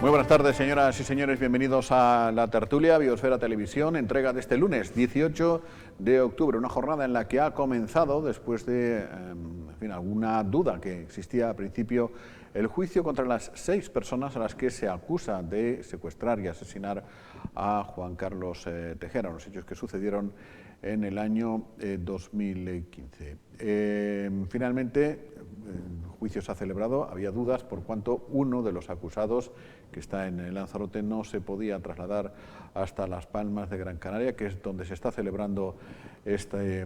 Muy buenas tardes, señoras y señores. Bienvenidos a la tertulia Biosfera Televisión, entrega de este lunes 18 de octubre. Una jornada en la que ha comenzado, después de alguna duda que existía al principio, el juicio contra las 6 personas a las que se acusa de secuestrar y asesinar a Juan Carlos Tejera, los hechos que sucedieron en el año 2015. Finalmente, el juicio se ha celebrado. Había dudas por cuanto uno de los acusados, que está en Lanzarote, no se podía trasladar hasta Las Palmas de Gran Canaria, que es donde se está celebrando este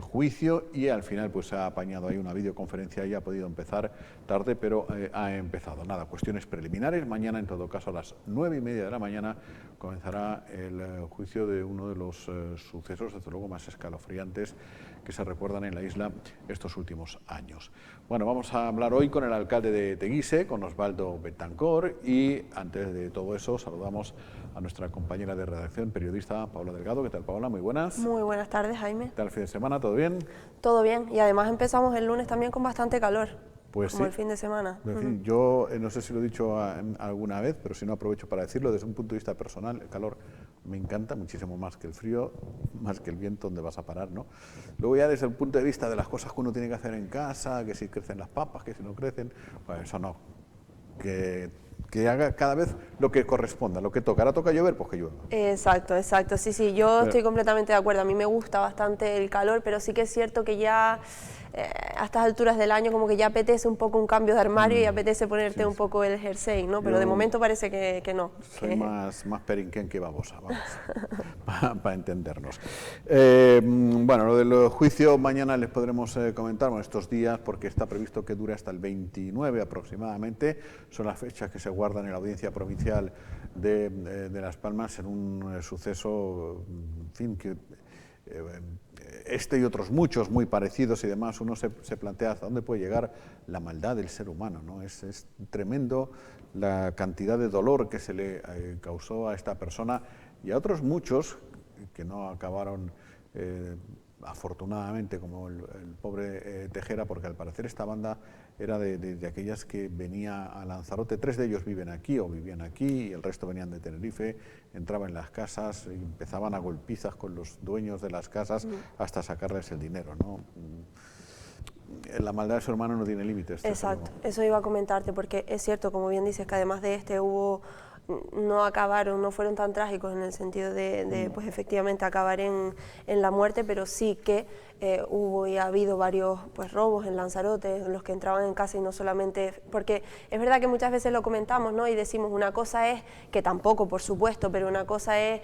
juicio, y al final pues se ha apañado ahí una videoconferencia y ha podido empezar tarde, pero ha empezado. Nada, cuestiones preliminares. Mañana, en todo caso, a las 9:30 de la mañana comenzará el juicio de uno de los sucesos, desde luego, más escalofriantes que se recuerdan en la isla estos últimos años. Bueno, vamos a hablar hoy con el alcalde de Teguise, con Osvaldo Betancor, y antes de todo eso saludamos a nuestra compañera de redacción, periodista Paula Delgado. ¿Qué tal, Paola? Muy buenas. Muy buenas tardes, Jaime. ¿Qué tal el fin de semana? ¿Todo bien? Todo bien, y además empezamos el lunes también con bastante calor, pues como sí. el fin de semana. En fin, yo no sé si lo he dicho alguna vez, pero si no, aprovecho para decirlo. Desde un punto de vista personal, el calor me encanta muchísimo más que el frío, más que el viento, donde vas a parar, ¿no? Luego ya desde el punto de vista de las cosas que uno tiene que hacer en casa, que si crecen las papas, que si no crecen, pues eso no. Que haga cada vez lo que corresponda, lo que toca. Ahora toca llover, pues que llueva. Exacto, exacto. Sí, yo estoy completamente de acuerdo. A mí me gusta bastante el calor, pero sí que es cierto que ya a estas alturas del año como que ya apetece un poco un cambio de armario y apetece ponerte un poco el jersey, ¿no? Pero de momento parece que no. Soy más perinquén que babosa, vamos, para entendernos. Bueno, lo del juicio mañana les podremos comentar, bueno, estos días, porque está previsto que dure hasta el 29 aproximadamente. Son las fechas que se guardan en la Audiencia Provincial de Las Palmas, en un suceso, en fin, que este y otros muchos muy parecidos y demás. Uno se plantea hasta dónde puede llegar la maldad del ser humano, ¿no? Es tremendo la cantidad de dolor que se le causó a esta persona y a otros muchos que no acabaron afortunadamente, como el pobre Tejera, porque al parecer esta banda era de aquellas que venía a Lanzarote. 3 de ellos viven aquí o vivían aquí, y el resto venían de Tenerife. Entraban en las casas y empezaban a golpizas con los dueños de las casas hasta sacarles el dinero, ¿no? La maldad del ser humano no tiene límites. Exacto, eso iba a comentarte, porque es cierto, como bien dices, que además de no fueron tan trágicos en el sentido de pues efectivamente acabar en la muerte, pero sí que hubo y ha habido varios pues robos en Lanzarote, en los que entraban en casa, y no solamente, porque es verdad que muchas veces lo comentamos, ¿no? Y decimos, una cosa es, que tampoco por supuesto, pero una cosa es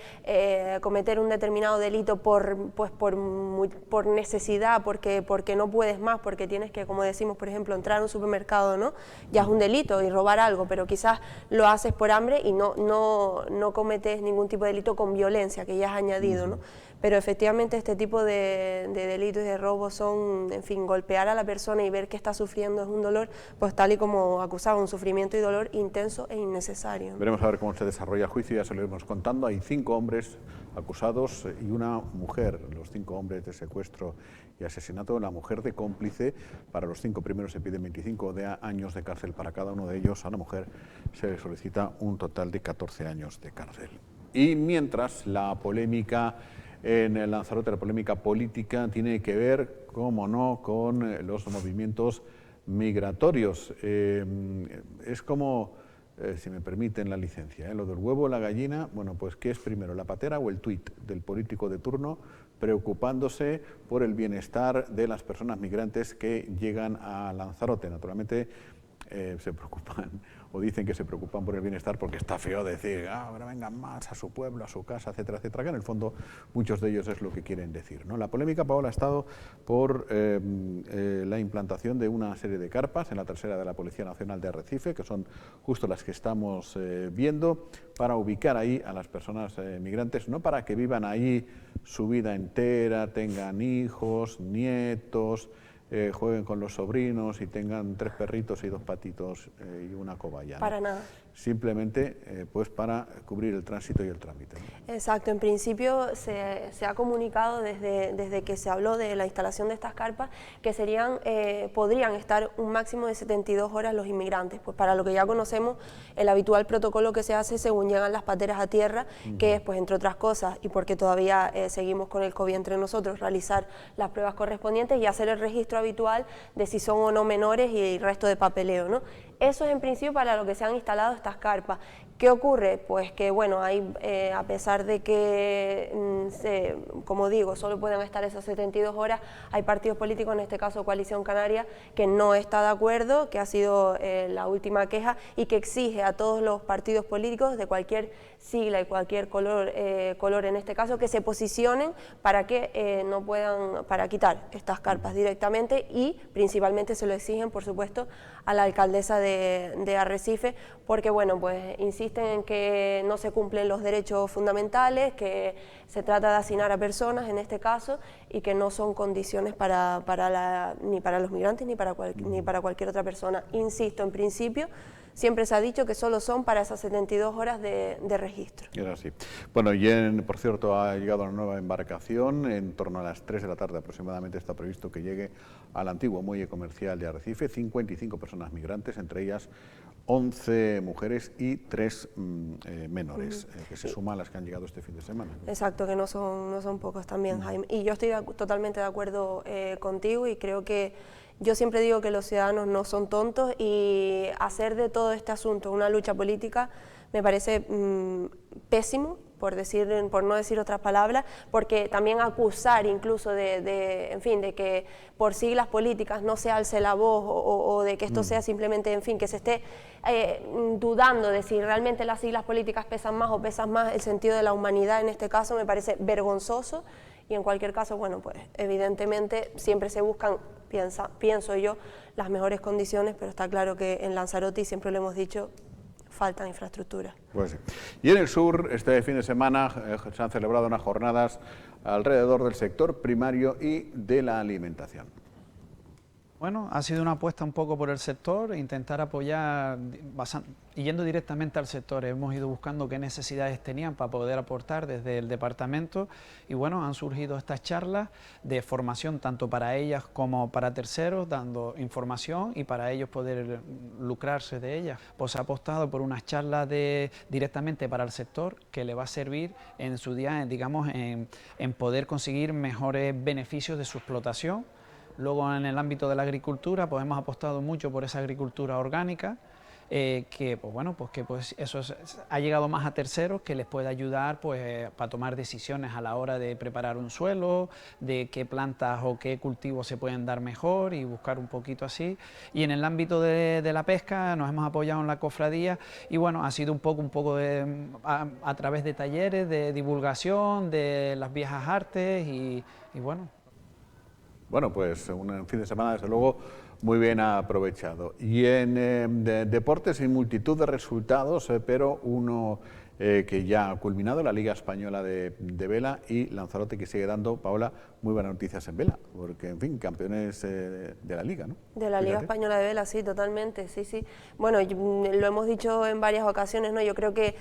cometer un determinado delito por necesidad, porque no puedes más, porque tienes que, como decimos, por ejemplo, entrar a un supermercado, ¿no? Ya es un delito y robar algo, pero quizás lo haces por hambre y no cometes ningún tipo de delito con violencia, que ya has añadido, ¿no? Pero efectivamente este tipo de delitos y de robos son, en fin, golpear a la persona y ver que está sufriendo es un dolor, pues tal y como acusaba, un sufrimiento y dolor intenso e innecesario, ¿no? Veremos a ver cómo se desarrolla el juicio, ya se lo iremos contando. Hay 5 hombres acusados y una mujer, los 5 hombres de secuestro y asesinato. La mujer de cómplice, para los 5 primeros se piden 25 años de cárcel para cada uno de ellos. A la mujer se le solicita un total de 14 años de cárcel. Y mientras, la polémica en el Lanzarote, la polémica política, tiene que ver, cómo no, con los movimientos migratorios. Es como, si me permiten la licencia, lo del huevo o la gallina. Bueno, pues ¿qué es primero, la patera o el tuit del político de turno preocupándose por el bienestar de las personas migrantes que llegan a Lanzarote? Naturalmente se preocupan, o dicen que se preocupan por el bienestar, porque está feo decir, ahora vengan más a su pueblo, a su casa, etcétera, etcétera, que en el fondo muchos de ellos es lo que quieren decir, ¿no? La polémica, Paola, ha estado por la implantación de una serie de carpas en la trasera de la Policía Nacional de Arrecife, que son justo las que estamos viendo, para ubicar ahí a las personas migrantes, no para que vivan ahí su vida entera, tengan hijos, nietos, jueguen con los sobrinos y tengan 3 perritos y 2 patitos y una cobaya, ¿no? Para nada. Simplemente pues para cubrir el tránsito y el trámite, ¿no? Exacto, en principio se ha comunicado desde que se habló de la instalación de estas carpas que podrían estar un máximo de 72 horas los inmigrantes, pues para lo que ya conocemos el habitual protocolo que se hace según llegan las pateras a tierra, que es, pues entre otras cosas, y porque todavía seguimos con el COVID entre nosotros, realizar las pruebas correspondientes y hacer el registro habitual de si son o no menores y el resto de papeleo, ¿no? Eso es en principio para lo que se han instalado estas carpas. ¿Qué ocurre? Pues que bueno, a pesar de que, como digo, solo pueden estar esas 72 horas, hay partidos políticos, en este caso Coalición Canaria, que no está de acuerdo, que ha sido la última queja y que exige a todos los partidos políticos de cualquier sigla y cualquier color en este caso, que se posicionen para que no puedan, para quitar estas carpas directamente, y principalmente se lo exigen, por supuesto, a la alcaldesa de Arrecife, porque bueno, pues insisten en que no se cumplen los derechos fundamentales, que se trata de hacinar a personas en este caso y que no son condiciones ni para los migrantes ni para cualquier otra persona. Insisto, en principio siempre se ha dicho que solo son para esas 72 horas de registro. Era así. Bueno, y por cierto, ha llegado una nueva embarcación, en torno a las 3 de la tarde aproximadamente está previsto que llegue al antiguo muelle comercial de Arrecife, 55 personas migrantes, entre ellas 11 mujeres y 3 menores, que se suman a las que han llegado este fin de semana. Exacto, que no son pocos también, Jaime. Y yo estoy totalmente de acuerdo contigo, y creo que yo siempre digo que los ciudadanos no son tontos, y hacer de todo este asunto una lucha política me parece pésimo, por no decir otras palabras, porque también acusar incluso en fin, de que por siglas políticas no se alce la voz, o de que esto sea simplemente, en fin, que se esté dudando de si realmente las siglas políticas pesan más o pesan más el sentido de la humanidad en este caso, me parece vergonzoso. Y en cualquier caso, bueno, pues evidentemente siempre se buscan, pienso yo, las mejores condiciones, pero está claro que en Lanzarote, y siempre lo hemos dicho, faltan infraestructuras. Pues sí. Y en el sur, este fin de semana se han celebrado unas jornadas alrededor del sector primario y de la alimentación. Bueno, ha sido una apuesta un poco por el sector, intentar apoyar, yendo directamente al sector. Hemos ido buscando qué necesidades tenían para poder aportar desde el departamento, y bueno, han surgido estas charlas de formación tanto para ellas como para terceros, dando información y para ellos poder lucrarse de ellas. Pues se ha apostado por unas charlas directamente para el sector, que le va a servir en su día, digamos, en poder conseguir mejores beneficios de su explotación. Luego, en el ámbito de la agricultura, pues hemos apostado mucho por esa agricultura orgánica, eso ha llegado más a terceros, que les puede ayudar pues para tomar decisiones a la hora de preparar un suelo, de qué plantas o qué cultivos se pueden dar mejor, y buscar un poquito así. Y en el ámbito de la pesca nos hemos apoyado en la cofradía, y bueno, ha sido un poco a través de talleres de divulgación de las viejas artes, y bueno. Bueno, pues un fin de semana, desde luego, muy bien aprovechado. Y en deportes hay multitud de resultados, pero uno que ya ha culminado, la Liga Española de Vela, y Lanzarote, que sigue dando, Paola, muy buenas noticias en vela, porque, en fin, campeones de la Liga, ¿no? De la Liga Española de Vela, sí, totalmente, sí. Bueno, lo hemos dicho en varias ocasiones, ¿no? Yo creo que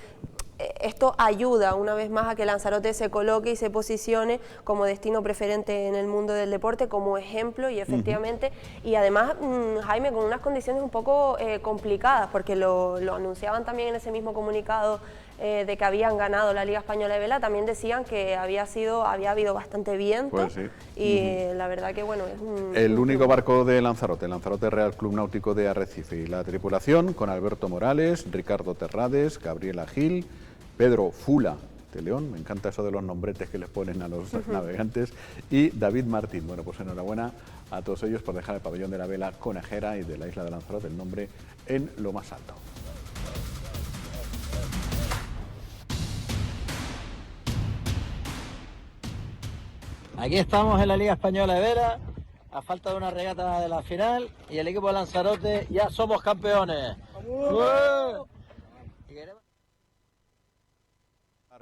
esto ayuda una vez más a que Lanzarote se coloque y se posicione como destino preferente en el mundo del deporte, como ejemplo, y efectivamente, y además, Jaime, con unas condiciones un poco complicadas, porque lo anunciaban también en ese mismo comunicado de que habían ganado la Liga Española de Vela, también decían que había habido bastante viento, pues sí. Y la verdad que bueno, es el único barco de Lanzarote Real Club Náutico de Arrecife, y la tripulación con Alberto Morales, Ricardo Terrades, Gabriela Gil, Pedro Fula de León, me encanta eso de los nombretes que les ponen a los navegantes, y David Martín. Bueno, pues enhorabuena a todos ellos por dejar el pabellón de la vela conejera y de la isla de Lanzarote, el nombre en lo más alto. Aquí estamos en la Liga Española de Vela, a falta de una regata de la final, y el equipo de Lanzarote ya somos campeones.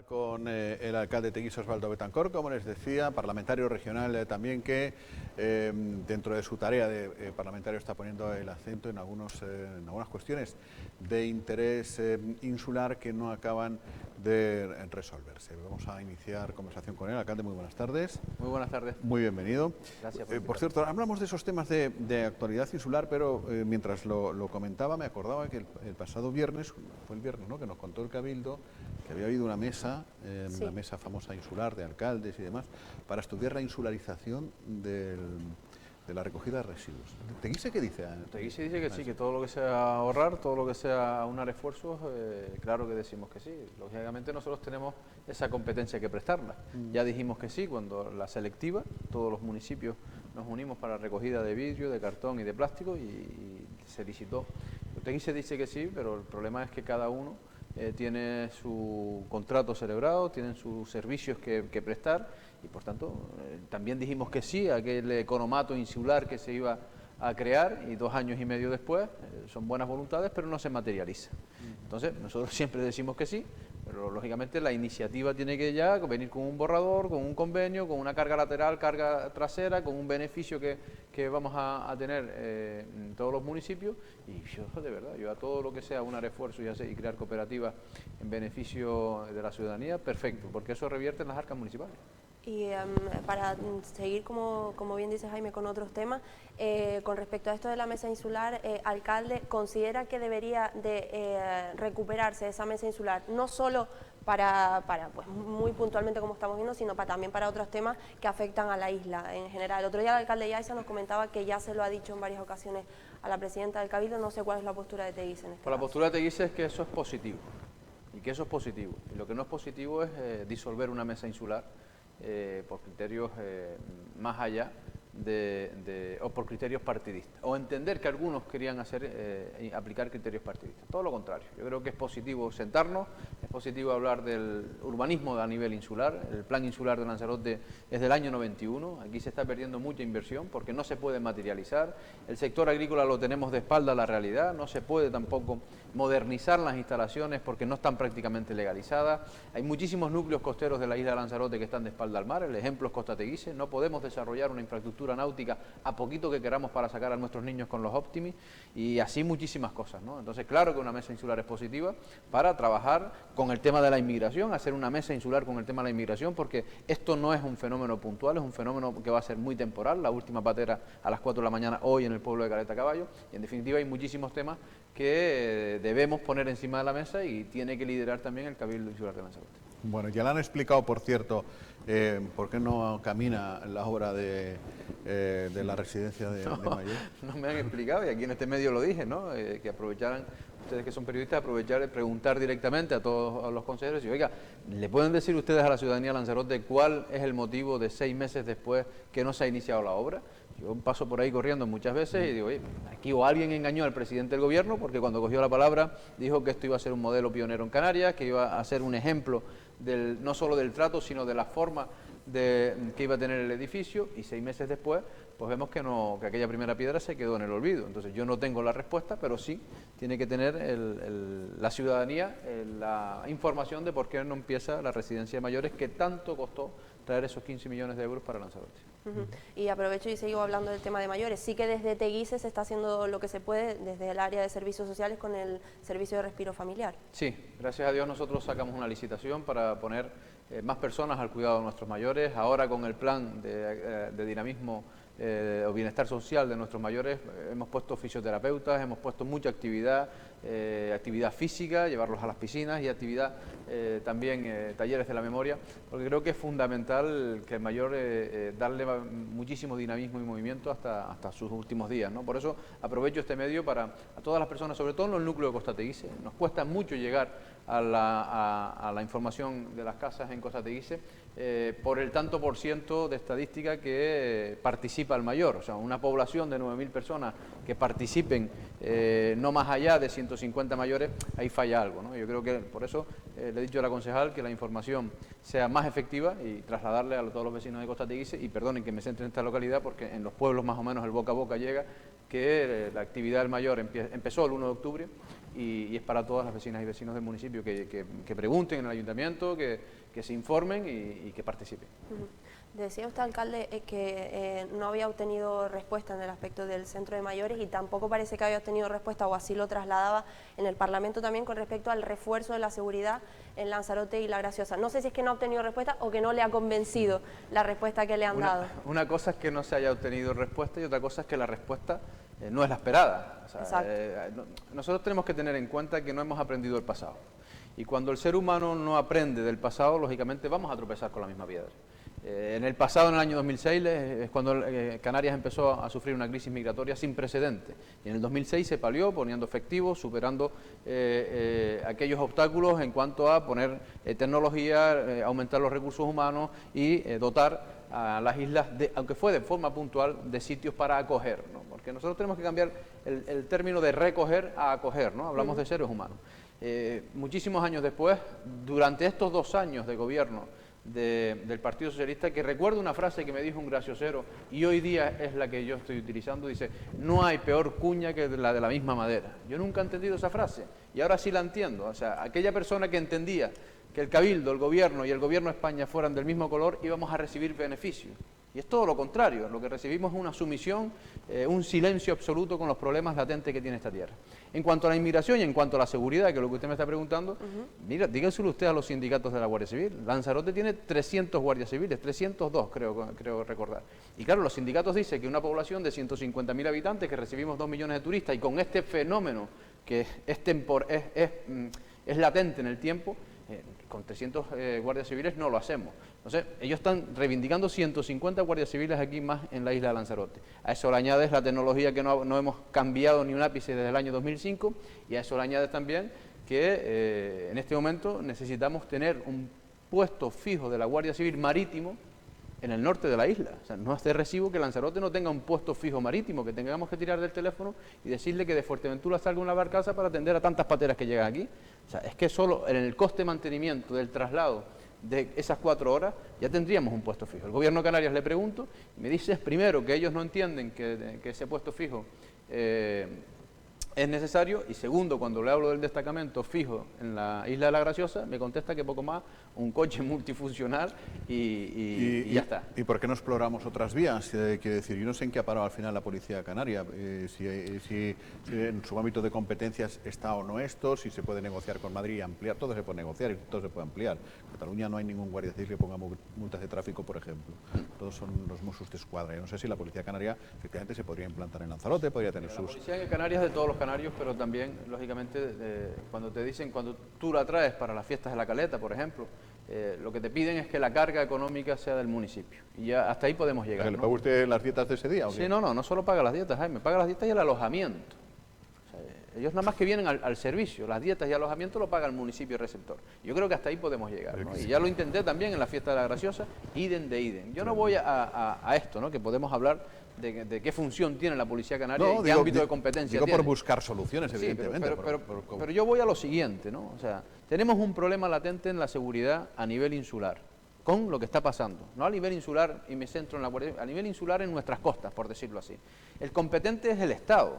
Con el alcalde de Teguise, Osvaldo Betancor, como les decía, parlamentario regional también, que dentro de su tarea de parlamentario está poniendo el acento en algunas cuestiones de interés insular que no acaban de resolverse. Vamos a iniciar conversación con él. Alcalde, muy buenas tardes. Muy buenas tardes. Muy bienvenido. Gracias por cierto, hablamos de esos temas de actualidad insular, pero mientras lo comentaba me acordaba que el pasado viernes, fue el viernes, ¿no?, que nos contó el Cabildo que había habido una mesa, Sí. una mesa famosa insular de alcaldes y demás, para estudiar la insularización de la recogida de residuos. ¿Teguise qué dice? Teguise dice que sí, que todo lo que sea ahorrar, todo lo que sea aunar esfuerzos, claro que decimos que sí. Lógicamente nosotros tenemos esa competencia que prestarla. Ya dijimos que sí cuando la selectiva, todos los municipios nos unimos para recogida de vidrio, de cartón y de plástico y se licitó. Teguise dice que sí, pero el problema es que cada uno tiene su contrato celebrado, tienen sus servicios que prestar y por tanto también dijimos que sí a aquel economato insular que se iba a crear y 2 años y medio después son buenas voluntades pero no se materializa. Entonces nosotros siempre decimos que sí, pero lógicamente la iniciativa tiene que ya venir con un borrador, con un convenio, con una carga lateral, carga trasera, con un beneficio que vamos a tener en todos los municipios y yo de verdad, yo a todo lo que sea unar esfuerzos y crear cooperativas en beneficio de la ciudadanía, perfecto, porque eso revierte en las arcas municipales. Y para seguir, como bien dice Jaime, con otros temas, con respecto a esto de la mesa insular, alcalde, ¿considera que debería de recuperarse esa mesa insular, no solo para pues, muy puntualmente como estamos viendo, sino también para otros temas que afectan a la isla en general? El otro día el alcalde Yaiza nos comentaba que ya se lo ha dicho en varias ocasiones a la presidenta del Cabildo, no sé cuál es la postura de Teguise en este Pues la caso. postura de Teguise es que eso es positivo, y que eso es positivo, y lo que no es positivo es disolver una mesa insular por criterios más allá o por criterios partidistas, o entender que algunos querían aplicar criterios partidistas. Todo lo contrario, yo creo que es positivo sentarnos, es positivo hablar del urbanismo a nivel insular. El plan insular de Lanzarote es del año 91, aquí se está perdiendo mucha inversión porque no se puede materializar, el sector agrícola lo tenemos de espalda a la realidad, no se puede tampoco modernizar las instalaciones porque no están prácticamente legalizadas, hay muchísimos núcleos costeros de la isla de Lanzarote que están de espalda al mar, el ejemplo es Costa Teguise, no podemos desarrollar una infraestructura náutica a poquito que queramos para sacar a nuestros niños con los Optimis y así muchísimas cosas, ¿no? Entonces claro que una mesa insular es positiva para trabajar con el tema de la inmigración, hacer una mesa insular con el tema de la inmigración, porque esto no es un fenómeno puntual, es un fenómeno que va a ser muy temporal. La última patera a las 4 de la mañana hoy en el pueblo de Caleta Caballo, y en definitiva hay muchísimos temas que debemos poner encima de la mesa y tiene que liderar también el Cabildo Insular de Lanzarote. Bueno, ya le han explicado, por cierto, por qué no camina la obra de la residencia de Mayor. No me han explicado, y aquí en este medio lo dije, ¿no? Que aprovecharan, ustedes que son periodistas, aprovechar y preguntar directamente a todos los consejeros y, oiga, ¿le pueden decir ustedes a la ciudadanía de Lanzarote cuál es el motivo de 6 meses después que no se ha iniciado la obra? Yo paso por ahí corriendo muchas veces y digo, oye, aquí o alguien engañó al presidente del gobierno, porque cuando cogió la palabra dijo que esto iba a ser un modelo pionero en Canarias, que iba a ser un ejemplo no solo del trato, sino de la forma que iba a tener el edificio, y 6 meses después pues vemos que aquella primera piedra se quedó en el olvido. Entonces yo no tengo la respuesta, pero sí tiene que tener la ciudadanía la información de por qué no empieza la residencia de mayores que tanto costó traer esos 15 millones de euros para Lanzarote. Y aprovecho y sigo hablando del tema de mayores. Sí que desde Teguise se está haciendo lo que se puede desde el área de servicios sociales con el servicio de respiro familiar. Sí, gracias a Dios nosotros sacamos una licitación para poner más personas al cuidado de nuestros mayores. Ahora con el plan de dinamismo o bienestar social de nuestros mayores hemos puesto fisioterapeutas, hemos puesto mucha actividad física, llevarlos a las piscinas, y actividad también talleres de la memoria, porque creo que es fundamental que el mayor darle muchísimo dinamismo y movimiento hasta sus últimos días, ¿no? Por eso aprovecho este medio para a todas las personas, sobre todo en los núcleos de Costa Teguise. Nos cuesta mucho llegar a la información de las casas en Costa Teguise por el tanto por ciento de estadística que participa el mayor. O sea, una población de 9.000 personas que participen no más allá de 150 mayores, ahí falla algo, ¿no? Yo creo que por eso le he dicho a la concejal que la información sea más efectiva y trasladarle a todos los vecinos de Costa Teguise, y perdonen que me centre en esta localidad porque en los pueblos más o menos el boca a boca llega, que la actividad del mayor empezó el 1 de octubre y es para todas las vecinas y vecinos del municipio que pregunten en el ayuntamiento, que se informen y que participen. Decía usted, alcalde, que no había obtenido respuesta en el aspecto del centro de mayores y tampoco parece que había obtenido respuesta, o así lo trasladaba en el Parlamento también, con respecto al refuerzo de la seguridad en Lanzarote y La Graciosa. No sé si es que no ha obtenido respuesta o que no le ha convencido la respuesta que le han dado. Una cosa es que no se haya obtenido respuesta y otra cosa es que la respuesta no es la esperada. O sea, nosotros tenemos que tener en cuenta que no hemos aprendido del pasado. Y cuando el ser humano no aprende del pasado, lógicamente vamos a tropezar con la misma piedra. En el pasado, en el año 2006, es cuando Canarias empezó a sufrir una crisis migratoria sin precedentes. Y en el 2006 se palió poniendo efectivos, superando aquellos obstáculos en cuanto a poner tecnología, aumentar los recursos humanos y dotar a las islas, aunque fue de forma puntual, de sitios para acoger, ¿no? Porque nosotros tenemos que cambiar el término de recoger a acoger, ¿no? Hablamos de seres humanos. Muchísimos años después, durante estos 2 años de gobierno del Partido Socialista, que recuerdo una frase que me dijo un graciosero y hoy día es la que yo estoy utilizando, dice: no hay peor cuña que la de la misma madera. Yo nunca he entendido esa frase y ahora sí la entiendo. O sea, aquella persona que entendía que el Cabildo, el Gobierno y el Gobierno de España fueran del mismo color, íbamos a recibir beneficios. Y es todo lo contrario, lo que recibimos es una sumisión, un silencio absoluto con los problemas latentes que tiene esta tierra. En cuanto a la inmigración y en cuanto a la seguridad, que es lo que usted me está preguntando, mira, díganselo usted a los sindicatos de la Guardia Civil. Lanzarote tiene 300 guardias civiles, 302 creo recordar. Y claro, los sindicatos dicen que una población de 150.000 habitantes, que recibimos 2 millones de turistas, y con este fenómeno que es latente en el tiempo, con 300 guardias civiles no lo hacemos. Entonces, ellos están reivindicando 150 guardias civiles aquí más en la isla de Lanzarote. A eso le añades la tecnología que no hemos cambiado ni un ápice desde el año 2005, y a eso le añades también que en este momento necesitamos tener un puesto fijo de la Guardia Civil marítimo en el norte de la isla. O sea, no es de recibo que Lanzarote no tenga un puesto fijo marítimo, que tengamos que tirar del teléfono y decirle que de Fuerteventura salga una barcaza para atender a tantas pateras que llegan aquí. O sea, es que solo en el coste de mantenimiento del traslado de esas 4 horas ya tendríamos un puesto fijo. El Gobierno de Canarias, le pregunto, y me dice primero que ellos no entienden que ese puesto fijo es necesario, y segundo, cuando le hablo del destacamento fijo en la isla de La Graciosa, me contesta que poco más, un coche multifuncional y ya está. ¿Y por qué no exploramos otras vías? Quiero decir, yo no sé en qué ha parado al final la Policía Canaria, si en su ámbito de competencias está o no esto, si se puede negociar con Madrid y ampliar, todo se puede negociar y todo se puede ampliar. En Cataluña no hay ningún guardia civil que ponga multas de tráfico, por ejemplo. Todos son los Mossos d'Esquadra. Yo no sé si la Policía Canaria efectivamente se podría implantar en Lanzarote, podría tener sus... La Policía de Canarias de todos los canarios, pero también, lógicamente, cuando te dicen, cuando tú la traes para las fiestas de la Caleta, por ejemplo, lo que te piden es que la carga económica sea del municipio. Y ya hasta ahí podemos llegar, ¿no? ¿Le paga usted las dietas de ese día o qué? Sí, no solo paga las dietas, Jaime, paga las dietas y el alojamiento. O sea, ellos nada más que vienen al servicio, las dietas y alojamiento lo paga el municipio receptor. Yo creo que hasta ahí podemos llegar, ¿no? Y ya lo intenté también en la fiesta de la Graciosa, idem de idem. Yo no voy a esto, ¿no? Que podemos hablar de qué función tiene la Policía Canaria y qué ámbito de competencia tiene. Por buscar soluciones, evidentemente. Pero yo voy a lo siguiente, ¿no? O sea, tenemos un problema latente en la seguridad a nivel insular, con lo que está pasando. No a nivel insular, y me centro en la Guardia, a nivel insular en nuestras costas, por decirlo así. El competente es el Estado,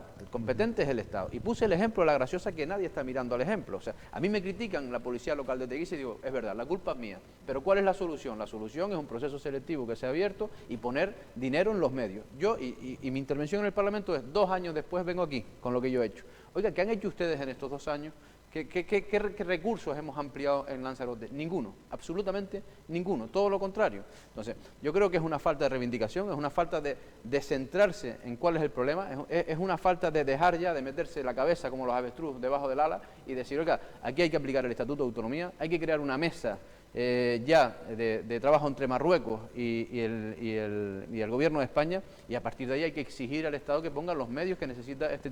Y puse el ejemplo de La Graciosa, que nadie está mirando al ejemplo. O sea, a mí me critican la policía local de Teguise y digo, es verdad, la culpa es mía. Pero ¿cuál es la solución? La solución es un proceso selectivo que se ha abierto y poner dinero en los medios. Yo, y mi intervención en el Parlamento es 2 años después vengo aquí con lo que yo he hecho. Oiga, ¿qué han hecho ustedes en estos 2 años? ¿Qué recursos hemos ampliado en Lanzarote? Ninguno, absolutamente ninguno, todo lo contrario. Entonces, yo creo que es una falta de reivindicación, es una falta de centrarse en cuál es el problema, es una falta de dejar ya de meterse la cabeza como los avestruz debajo del ala y decir, oiga, aquí hay que aplicar el Estatuto de Autonomía, hay que crear una mesa ya de trabajo entre Marruecos y el Gobierno de España, y a partir de ahí hay que exigir al Estado que ponga los medios que necesita este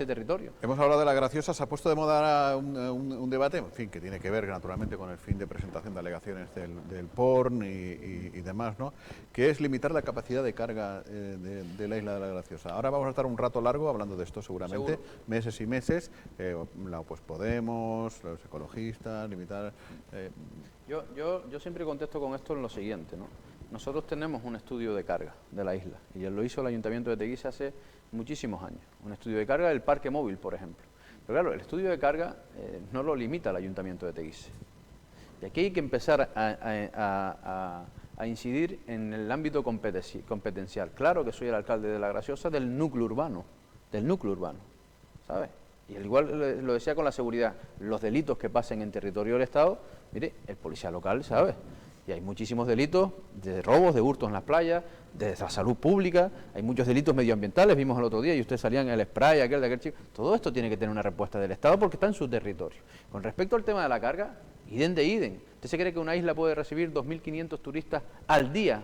territorio. Hemos hablado de La Graciosa, se ha puesto de moda un debate, en fin, que tiene que ver naturalmente con el fin de presentación de alegaciones del PORN y demás, ¿no? Que es limitar la capacidad de carga de la isla de La Graciosa. Ahora vamos a estar un rato largo hablando de esto seguramente, meses y meses, pues Podemos, los ecologistas, limitar... Yo siempre contesto con esto en lo siguiente, ¿no? Nosotros tenemos un estudio de carga de la isla, y lo hizo el Ayuntamiento de Teguise hace muchísimos años, un estudio de carga del parque móvil, por ejemplo. Pero claro, el estudio de carga no lo limita el Ayuntamiento de Teguise. Y aquí hay que empezar a incidir en el ámbito competencial. Claro que soy el alcalde de La Graciosa del núcleo urbano, ¿sabes? Y al igual lo decía con la seguridad, los delitos que pasen en territorio del Estado, mire, el policía local sabe. Y hay muchísimos delitos de robos, de hurtos en las playas, de la salud pública, hay muchos delitos medioambientales, vimos el otro día, y ustedes salían en el spray, aquel de aquel chico. Todo esto tiene que tener una respuesta del Estado porque está en su territorio. Con respecto al tema de la carga, idem de idem. ¿Usted se cree que una isla puede recibir 2.500 turistas al día,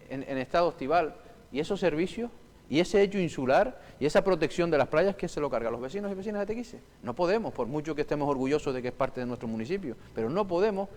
en estado estival, y esos servicios, y ese hecho insular, y esa protección de las playas, que se lo carga a los vecinos y vecinas de Teguise? No podemos, por mucho que estemos orgullosos de que es parte de nuestro municipio, pero no podemos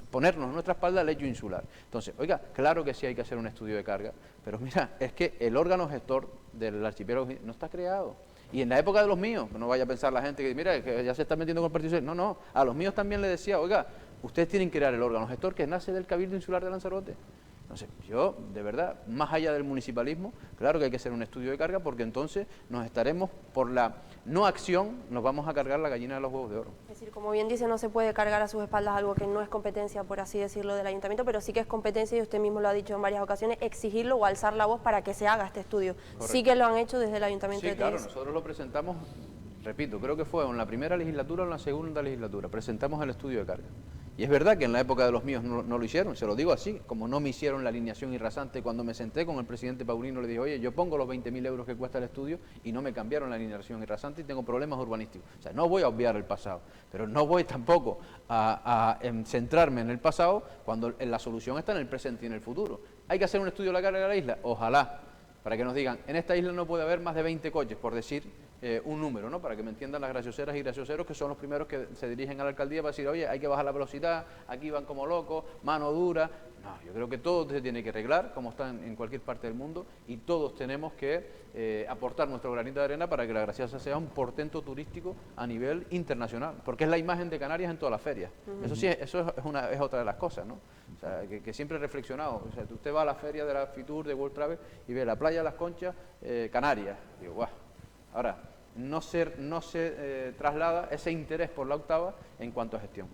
ponernos en nuestra espalda el hecho insular. Entonces, oiga, claro que sí hay que hacer un estudio de carga, pero mira, es que el órgano gestor del archipiélago no está creado. Y en la época de los míos, no vaya a pensar la gente que mira, que ya se está metiendo con el Partido Socialista. No, a los míos también les decía, oiga, ustedes tienen que crear el órgano gestor que nace del Cabildo Insular de Lanzarote. Entonces, yo, de verdad, más allá del municipalismo, claro que hay que hacer un estudio de carga, porque entonces nos estaremos, por la no acción, nos vamos a cargar la gallina de los huevos de oro. Es decir, como bien dice, no se puede cargar a sus espaldas algo que no es competencia, por así decirlo, del ayuntamiento, pero sí que es competencia, y usted mismo lo ha dicho en varias ocasiones, exigirlo o alzar la voz para que se haga este estudio. Correcto. Sí que lo han hecho desde el ayuntamiento Sí, de claro, Teguise. nosotros lo presentamos, repito, creo que fue en la primera legislatura o en la segunda legislatura, presentamos el estudio de carga. Y es verdad que en la época de los míos no lo hicieron, se lo digo así, como no me hicieron la alineación y rasante. Cuando me senté con el presidente Paulino le dije, oye, yo pongo los 20.000 euros que cuesta el estudio y no me cambiaron la alineación y rasante y tengo problemas urbanísticos. O sea, no voy a obviar el pasado, pero no voy tampoco a centrarme en el pasado cuando la solución está en el presente y en el futuro. ¿Hay que hacer un estudio de la carga de la isla? Ojalá, para que nos digan, en esta isla no puede haber más de 20 coches, por decir un número, ¿no? Para que me entiendan las gracioseras y gracioseros, que son los primeros que se dirigen a la alcaldía para decir, oye, hay que bajar la velocidad, aquí van como locos, mano dura. No, yo creo que todo se tiene que arreglar, como está en cualquier parte del mundo, y todos tenemos que aportar nuestro granito de arena para que La Graciosa sea un portento turístico a nivel internacional, porque es la imagen de Canarias en todas las ferias. Eso sí, eso es otra de las cosas, ¿no? O sea, que siempre he reflexionado. O sea, usted va a la feria de la Fitur, de World Travel, y ve la playa de las Conchas, Canarias. Digo, guau. Ahora, no se traslada ese interés por la octava en cuanto a gestión.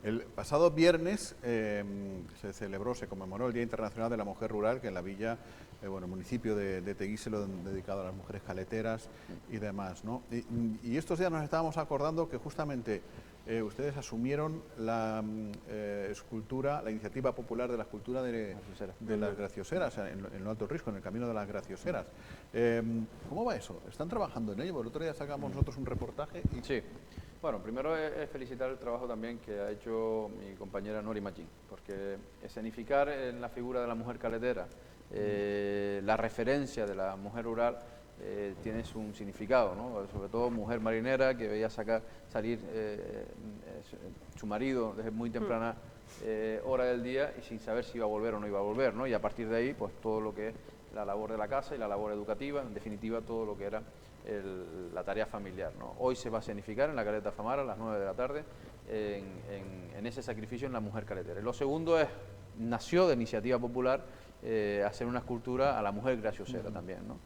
El pasado viernes se conmemoró el Día Internacional de la Mujer Rural, que en la villa, el municipio de Teguise lo han dedicado a las mujeres caleteras y demás, ¿no? Y estos días nos estábamos acordando que justamente ustedes asumieron la escultura, la iniciativa popular de la escultura de las gracioseras, en lo Alto Risco, en el camino de las gracioseras. ¿Cómo va eso? ¿Están trabajando en ello? Porque el otro día sacamos nosotros un reportaje. Sí. Bueno, primero es felicitar el trabajo también que ha hecho mi compañera Nori Machín, porque escenificar en la figura de la mujer caletera, la referencia de la mujer rural, tiene un significado, ¿no? Sobre todo mujer marinera que veía salir su marido desde muy temprana hora del día y sin saber si iba a volver o no iba a volver, ¿no? Y a partir de ahí, pues todo lo que es la labor de la casa y la labor educativa, en definitiva todo lo que era la tarea familiar, ¿no? Hoy se va a escenificar en la Caleta Famara a las 9 de la tarde en ese sacrificio en la mujer caletera. Y lo segundo nació de iniciativa popular hacer una escultura a la mujer graciosera también, ¿no?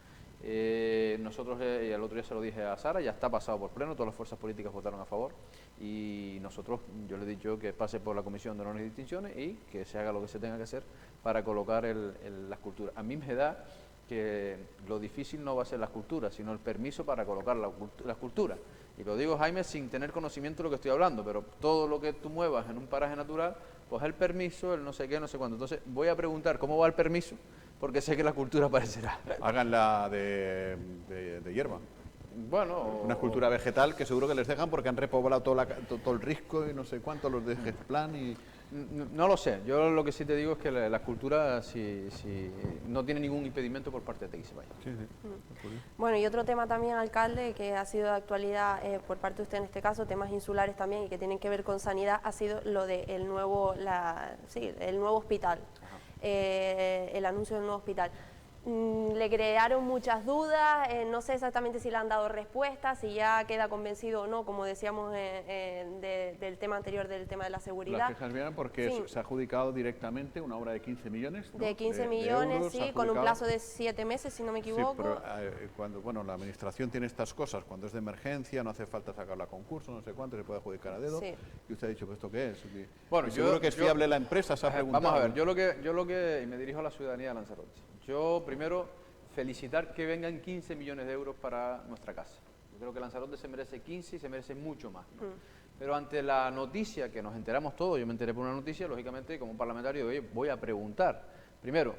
Nosotros, y el otro día se lo dije a Sara, ya está pasado por pleno, todas las fuerzas políticas votaron a favor y nosotros, yo le he dicho que pase por la Comisión de Honores y Distinciones y que se haga lo que se tenga que hacer para colocar la escultura. A mí me da que lo difícil no va a ser la escultura, sino el permiso para colocar la escultura. Y lo digo, Jaime, sin tener conocimiento de lo que estoy hablando, pero todo lo que tú muevas en un paraje natural, pues el permiso, el no sé qué, no sé cuándo. Entonces voy a preguntar cómo va el permiso, porque sé que la escultura aparecerá. Háganla de hierba. Bueno, una escultura vegetal que seguro que les dejan porque han repoblado todo el risco y no sé cuánto, los de Gesplan y... No lo sé, yo lo que sí te digo es que la escultura no tiene ningún impedimento por parte de Teguise. Sí, sí. Bueno, y otro tema también, alcalde, que ha sido de actualidad por parte de usted en este caso, temas insulares también y que tienen que ver con sanidad, ha sido lo del nuevo hospital, el anuncio del nuevo hospital. Le crearon muchas dudas, no sé exactamente si le han dado respuesta, si ya queda convencido o no, como decíamos del tema anterior, del tema de la seguridad. Las quejas vienen porque Sí. se ha adjudicado directamente una obra de 15 millones, ¿no? De 15 de millones, euros, se ha sí, con un adjudicado. plazo de 7 meses, si no me equivoco. Sí, pero cuando la administración tiene estas cosas, cuando es de emergencia, no hace falta sacarla a concurso, no sé cuánto, se puede adjudicar a dedo. Sí. Y usted ha dicho, ¿pues esto qué es? Bueno, Y seguro que es fiable la empresa, se ha preguntado. Vamos a ver, yo lo que, y me dirijo a la ciudadanía de Lanzarote. Yo primero felicitar que vengan 15 millones de euros para nuestra casa. Yo creo que Lanzarote se merece 15 y se merece mucho más, ¿no? Pero ante la noticia, que nos enteramos todos, yo me enteré por una noticia, lógicamente como parlamentario voy a preguntar. Primero,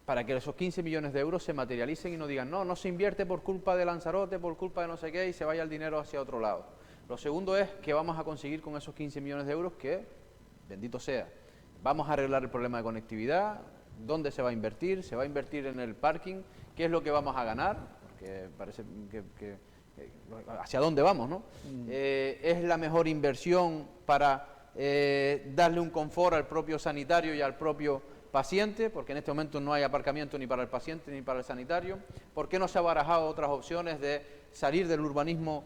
para que esos 15 millones de euros se materialicen y no digan, no se invierte por culpa de Lanzarote, por culpa de no sé qué, y se vaya el dinero hacia otro lado. Lo segundo es, ¿qué vamos a conseguir con esos 15 millones de euros? Que, bendito sea, vamos a arreglar el problema de conectividad. ¿Dónde se va a invertir? ¿Se va a invertir en el parking? ¿Qué es lo que vamos a ganar? Porque parece que hacia dónde vamos, ¿no? ¿Es la mejor inversión para darle un confort al propio sanitario y al propio paciente? Porque en este momento no hay aparcamiento ni para el paciente ni para el sanitario. ¿Por qué no se ha barajado otras opciones de salir del urbanismo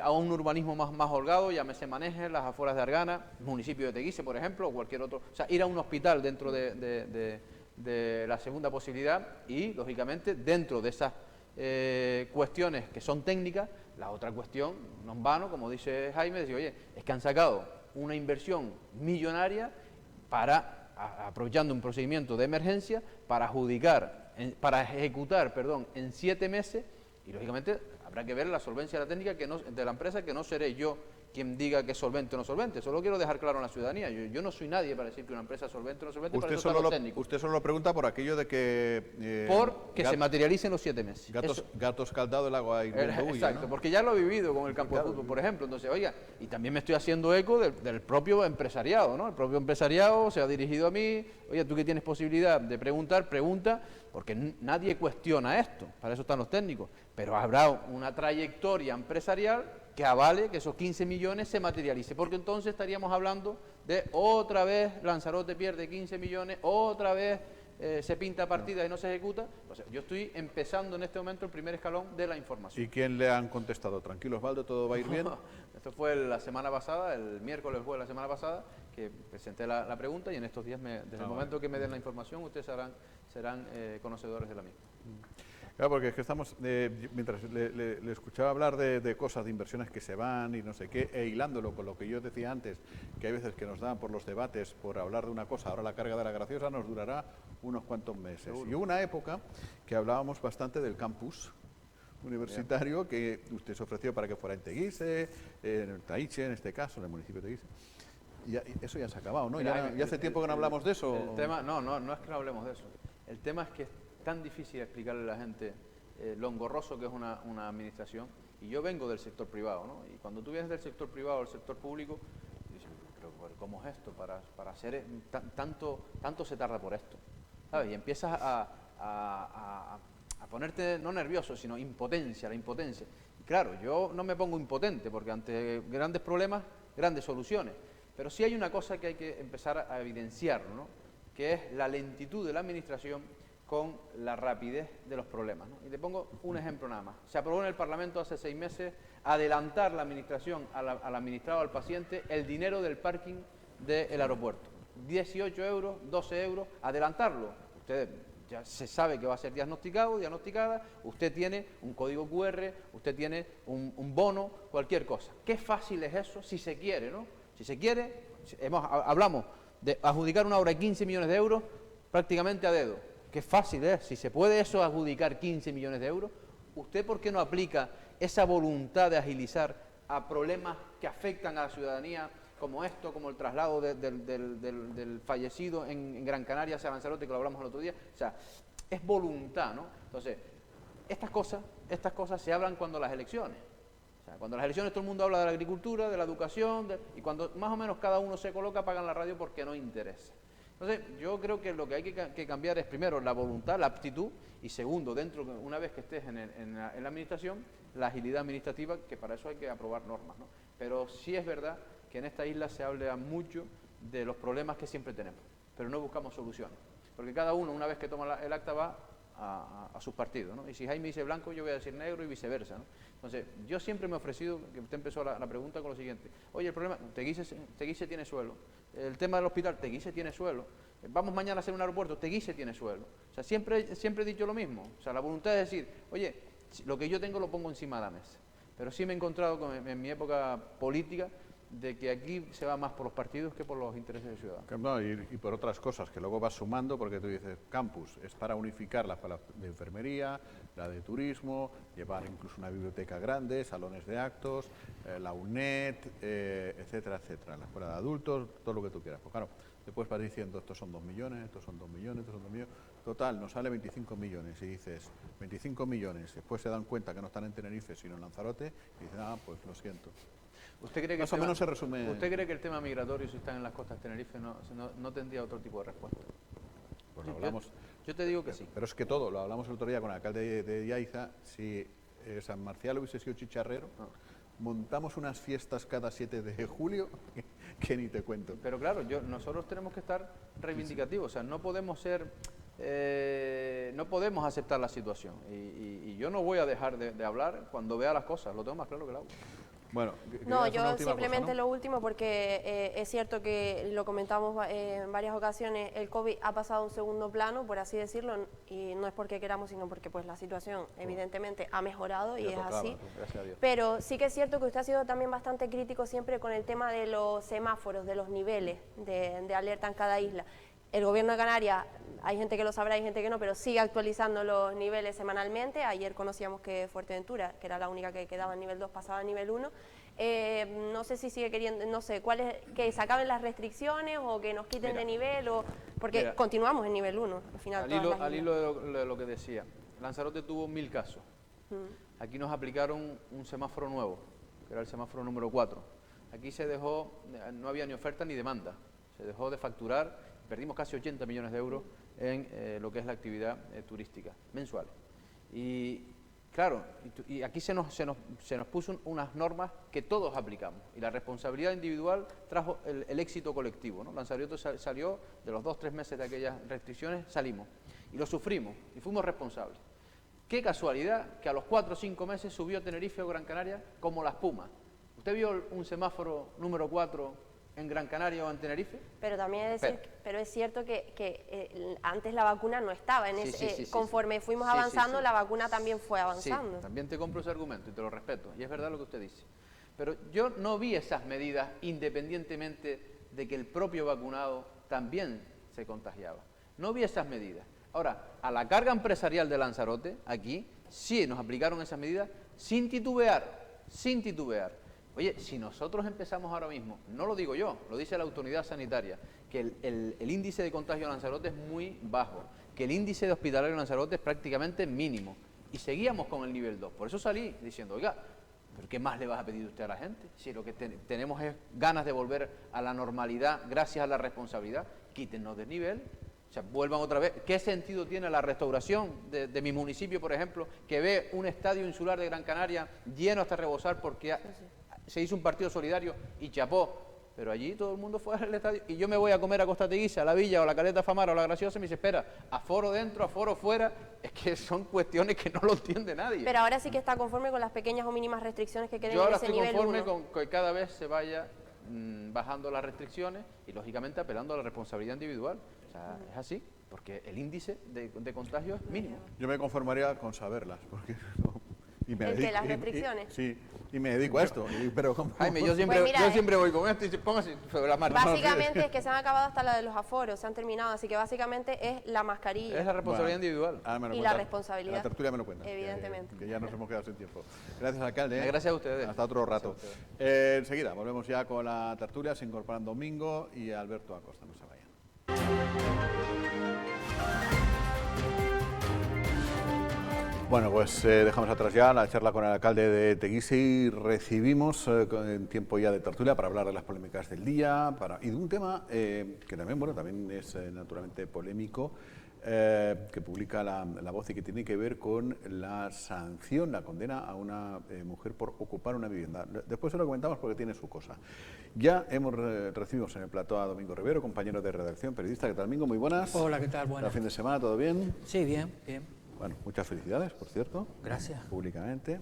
a un urbanismo más holgado? Llámese Manejes, las afueras de Argana, municipio de Teguise, por ejemplo, o cualquier otro. O sea, ir a un hospital dentro de la segunda posibilidad y, lógicamente, dentro de esas cuestiones que son técnicas, la otra cuestión, no en vano, como dice Jaime, decir, oye, es que han sacado una inversión millonaria para, aprovechando un procedimiento de emergencia, para ejecutar en 7 meses, y lógicamente habrá que ver la solvencia de la técnica de la empresa, que no seré yo quien diga que es solvente o no solvente. Solo quiero dejar claro a la ciudadanía. Yo no soy nadie para decir que una empresa es solvente o no solvente, para eso están los técnicos. Usted solo lo pregunta por aquello de que... Porque se materialicen los 7 meses. Gato escaldado, el agua hirviendo huye, Exacto, ¿no? porque ya lo he vivido con el campo de fútbol, por ejemplo. Entonces, oiga, y también me estoy haciendo eco del propio empresariado, ¿no? El propio empresariado se ha dirigido a mí. Oye, tú que tienes posibilidad de preguntar, pregunta, porque nadie cuestiona esto. Para eso están los técnicos. Pero habrá una trayectoria empresarial que avale que esos 15 millones se materialice, porque entonces estaríamos hablando de otra vez Lanzarote pierde 15 millones, otra vez se pinta partida y no se ejecuta. O sea, yo estoy empezando en este momento el primer escalón de la información. ¿Y quién le han contestado? Tranquilo, Osvaldo, todo va a ir bien. Esto fue la semana pasada, el miércoles fue la semana pasada, que presenté la pregunta, y en estos días, desde el momento que me den la información, ustedes serán conocedores de la misma. Claro, porque es que estamos, mientras le escuchaba hablar de cosas, de inversiones que se van y no sé qué, e hilándolo con lo que yo decía antes, que hay veces que nos dan por los debates por hablar de una cosa, ahora la carga de la graciosa nos durará unos cuantos meses. Seguro. Y hubo una época que hablábamos bastante del campus universitario, que usted se ofreció para que fuera en Teguise, en Taiche, en este caso, en el municipio de Teguise. Y eso ya se ha acabado, ¿no? Mira, Ya hace tiempo que no hablamos de eso. El tema, no es que no hablemos de eso. El tema es que es tan difícil explicarle a la gente lo engorroso que es una administración. Y yo vengo del sector privado, ¿no? Y cuando tú vienes del sector privado al sector público, dices, pero ¿cómo es esto? Para hacer tanto se tarda por esto, ¿sabes? Y empiezas a ponerte, no nervioso, sino impotencia, la impotencia. Y claro, yo no me pongo impotente, porque ante grandes problemas, grandes soluciones. Pero sí hay una cosa que hay que empezar a evidenciarlo, ¿no? Que es la lentitud de la administración con la rapidez de los problemas, ¿no? Y te pongo un ejemplo nada más. Se aprobó en el Parlamento hace 6 meses adelantar la administración al administrado, al paciente, el dinero del parking del aeropuerto. 18 euros, 12 euros, adelantarlo. Usted ya se sabe que va a ser diagnosticada, usted tiene un código QR, usted tiene un bono, cualquier cosa. Qué fácil es eso si se quiere, ¿no? Si se quiere, hablamos de adjudicar una obra de 15 millones de euros prácticamente a dedo. Qué fácil es, si se puede eso adjudicar 15 millones de euros, ¿usted por qué no aplica esa voluntad de agilizar a problemas que afectan a la ciudadanía, como esto, como el traslado del fallecido en Gran Canaria hacia Lanzarote, que lo hablamos el otro día? O sea, es voluntad, ¿no? Entonces, estas cosas se hablan cuando las elecciones. O sea, cuando las elecciones todo el mundo habla de la agricultura, de la educación, y cuando más o menos cada uno se coloca, apagan la radio porque no interesa. Entonces, yo creo que lo que hay que cambiar es, primero, la voluntad, la aptitud, y segundo, una vez que estés en la administración, la agilidad administrativa, que para eso hay que aprobar normas, ¿no? Pero sí es verdad que en esta isla se habla mucho de los problemas que siempre tenemos, pero no buscamos soluciones. Porque cada uno, una vez que toma el acta, va a sus partidos, ¿no? Y si Jaime dice blanco, yo voy a decir negro y viceversa, ¿no? Entonces, yo siempre me he ofrecido, que usted empezó la pregunta con lo siguiente: oye, el problema, Teguise tiene suelo, el tema del hospital, Teguise tiene suelo, vamos mañana a hacer un aeropuerto, Teguise tiene suelo. O sea, siempre he dicho lo mismo. O sea, la voluntad es decir, oye, lo que yo tengo lo pongo encima de la mesa. Pero sí me he encontrado en mi época política de que aquí se va más por los partidos que por los intereses del ciudadano. No, y por otras cosas, que luego vas sumando, porque tú dices, campus, es para unificar la de enfermería, la de turismo, llevar incluso una biblioteca grande, salones de actos, la UNED, etcétera, etcétera, la escuela de adultos, todo lo que tú quieras. Pues claro, después vas diciendo, estos son 2 millones, estos son 2 millones, estos son 2 millones, total, nos sale 25 millones, y dices, 25 millones, después se dan cuenta que no están en Tenerife, sino en Lanzarote, y dicen, pues lo siento. ¿Usted cree que más o menos se resume? ¿Usted cree que el tema migratorio, si están en las costas de Tenerife, no tendría otro tipo de respuesta? Pues lo hablamos. Yo te digo que sí. Pero es que todo, lo hablamos el otro día con el alcalde de Yaiza, si San Marcial hubiese sido chicharrero, montamos unas fiestas cada 7 de julio que ni te cuento. Pero claro, nosotros tenemos que estar reivindicativos, o sea, no podemos ser... no podemos aceptar la situación y yo no voy a dejar de hablar cuando vea las cosas, lo tengo más claro que el agua. Bueno, no, yo simplemente lo último, porque es cierto que lo comentamos en varias ocasiones, el COVID ha pasado a un segundo plano, por así decirlo, y no es porque queramos, sino porque pues la situación evidentemente ha mejorado y es así. Gracias a Dios. Pero sí que es cierto que usted ha sido también bastante crítico siempre con el tema de los semáforos, de los niveles de alerta en cada isla. El Gobierno de Canarias, hay gente que lo sabrá, hay gente que no, pero sigue actualizando los niveles semanalmente. Ayer conocíamos que Fuerteventura, que era la única que quedaba en nivel 2, pasaba a nivel 1. No sé si sigue queriendo, no sé, ¿cuál es, que se acaben las restricciones o que nos quiten de nivel? Porque continuamos en nivel 1, al final. Al hilo de lo que decía, Lanzarote tuvo 1000 casos. Aquí nos aplicaron un semáforo nuevo, que era el semáforo número 4. Aquí se dejó, no había ni oferta ni demanda, se dejó de facturar. Perdimos casi 80 millones de euros en lo que es la actividad turística mensual. Y claro, y aquí se nos puso unas normas que todos aplicamos. Y la responsabilidad individual trajo el éxito colectivo, ¿no? Lanzarote salió de los 2 o 3 meses de aquellas restricciones, salimos. Y lo sufrimos y fuimos responsables. Qué casualidad que a los 4 o 5 meses subió Tenerife o Gran Canaria como la espuma. ¿Usted vio un semáforo número 4 en Gran Canaria o en Tenerife? Pero también es decir, pero es cierto que antes la vacuna no estaba, conforme fuimos avanzando, la vacuna también fue avanzando. Sí, también te compro ese argumento y te lo respeto, y es verdad lo que usted dice. Pero yo no vi esas medidas independientemente de que el propio vacunado también se contagiaba. No vi esas medidas. Ahora, a la carga empresarial de Lanzarote, aquí, sí nos aplicaron esas medidas sin titubear, sin titubear. Oye, si nosotros empezamos ahora mismo, no lo digo yo, lo dice la autoridad sanitaria, que el índice de contagio en Lanzarote es muy bajo, que el índice de hospitalario en Lanzarote es prácticamente mínimo, y seguíamos con el nivel 2. Por eso salí diciendo, oiga, ¿pero qué más le vas a pedir usted a la gente? Si lo que tenemos es ganas de volver a la normalidad gracias a la responsabilidad, quítenos del nivel. O sea, vuelvan otra vez. ¿Qué sentido tiene la restauración de mi municipio, por ejemplo, que ve un estadio insular de Gran Canaria lleno hasta rebosar porque se hizo un partido solidario y chapó? Pero allí todo el mundo fue al estadio y yo me voy a comer a Costa Teguise, a la Villa o a la Caleta Famara o a la Graciosa y me dice, espera, aforo dentro, aforo fuera. Es que son cuestiones que no lo entiende nadie. Pero ahora sí que está conforme con las pequeñas o mínimas restricciones que queden yo en ese nivel 1. Yo ahora estoy conforme con que cada vez se vaya bajando las restricciones y lógicamente apelando a la responsabilidad individual. O sea, es así, porque el índice de contagio es mínimo. Yo me conformaría con saberlas, porque las restricciones. Sí, y me dedico a esto. Pero Jaime, yo siempre voy con esto y póngase sobre la marcha. Básicamente es que se han acabado hasta la de los aforos, se han terminado, así que básicamente es la mascarilla. Es la responsabilidad individual. Y la responsabilidad. La tertulia me lo cuenta. Evidentemente. Que ya nos hemos quedado sin tiempo. Gracias, alcalde. Gracias a ustedes. Hasta otro rato. Enseguida, volvemos ya con la tertulia. Se incorporan Domingo y Alberto Acosta. No se vayan. Bueno, pues dejamos atrás ya la charla con el alcalde de Teguise y recibimos en tiempo ya de tertulia para hablar de las polémicas del día y de un tema que también, bueno, también es naturalmente polémico, que publica la Voz y que tiene que ver con la sanción, la condena a una mujer por ocupar una vivienda. Después se lo comentamos porque tiene su cosa. Ya recibimos en el plató a Domingo Rivero, compañero de redacción, periodista. ¿Qué tal, Domingo? Muy buenas. Hola, ¿qué tal? Buenas. ¿El fin de semana todo bien? Sí, bien, bien. Bueno, muchas felicidades, por cierto. Gracias. Públicamente,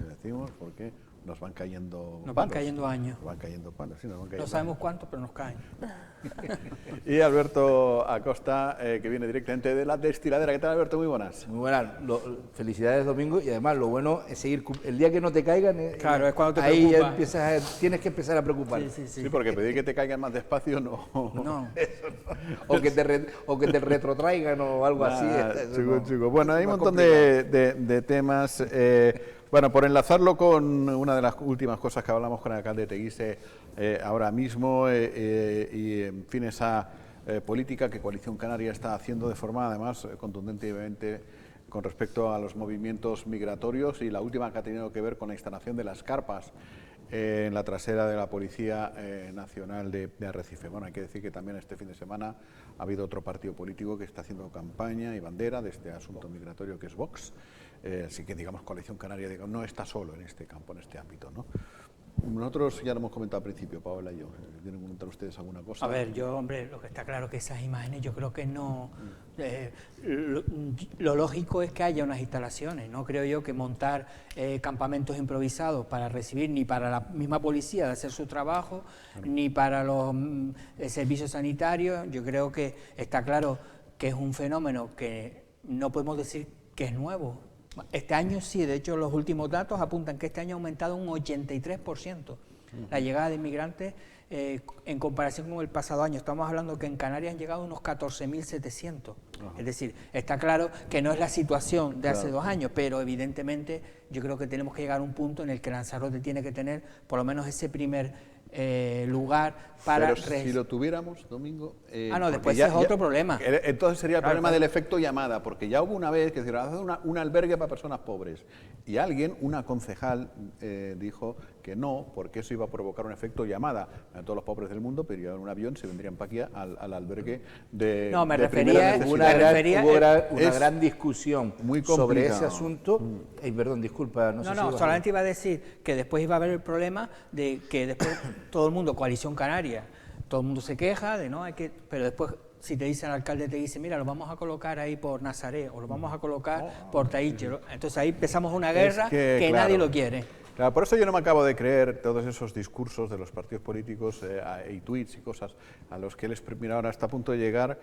decimos, porque nos van cayendo Nos palos. van cayendo años. Nos van cayendo palos, sí, nos van cayendo No sabemos cuántos, pero nos caen. Y Alberto Acosta, que viene directamente de la destiladera. ¿Qué tal, Alberto? Muy buenas. Muy buenas. Felicidades, Domingo. Y además, lo bueno es seguir. El día que no te caigan, Claro, es cuando te ahí ya preocupa. tienes que empezar a preocuparte. Sí, porque pedir que te caigan más despacio no. No. O que te retrotraigan o algo así. Chico. Bueno, hay un montón de temas. Bueno, por enlazarlo con una de las últimas cosas que hablamos con el alcalde de Teguise ahora mismo, y en fin, esa política que Coalición Canaria está haciendo de forma además contundentemente con respecto a los movimientos migratorios, y la última que ha tenido que ver con la instalación de las carpas en la trasera de la Policía Nacional de Arrecife. Bueno, hay que decir que también este fin de semana ha habido otro partido político que está haciendo campaña y bandera de este asunto migratorio, que es Vox. Así que, digamos, Coalición Canaria no está solo en este campo, en este ámbito, ¿no? Nosotros ya lo hemos comentado al principio, Paola y yo. ¿Quieren comentar ustedes alguna cosa? A ver, hombre, lo que está claro es que esas imágenes yo creo que no... lo lógico es que haya unas instalaciones, no creo yo que montar campamentos improvisados para recibir ni para la misma policía de hacer su trabajo, ni para los servicios sanitarios. Yo creo que está claro que es un fenómeno que no podemos decir que es nuevo. Este año sí, de hecho los últimos datos apuntan que este año ha aumentado un 83% la llegada de inmigrantes en comparación con el pasado año. Estamos hablando que en Canarias han llegado unos 14.700. Es decir, está claro que no es la situación de hace 2 años, pero evidentemente yo creo que tenemos que llegar a un punto en el que Lanzarote tiene que tener por lo menos ese primer lugar para... Pero si lo tuviéramos, Domingo... no, después es otro problema. Entonces sería el Claro, problema del efecto llamada, porque ya hubo una vez que se hacer un albergue para personas pobres, y alguien, una concejal, dijo que no, porque eso iba a provocar un efecto llamada a todos los pobres del mundo, pero en un avión se vendrían para aquí al albergue de... No, me de refería... primera necesidad. Hubo una gran discusión muy sobre ese complicado. asunto. Perdón, disculpa. No, sé si solamente iba a decir que después iba a haber el problema de que después todo el mundo, Coalición Canaria, todo el mundo se queja de pero después si te dice el alcalde, te dice, mira, lo vamos a colocar ahí por Nazaret o lo vamos a colocar por Taiche. Entonces ahí empezamos una guerra que claro, nadie lo quiere. Claro, por eso yo no me acabo de creer todos esos discursos de los partidos políticos y tweets y cosas a los que les mira, ahora está a punto de llegar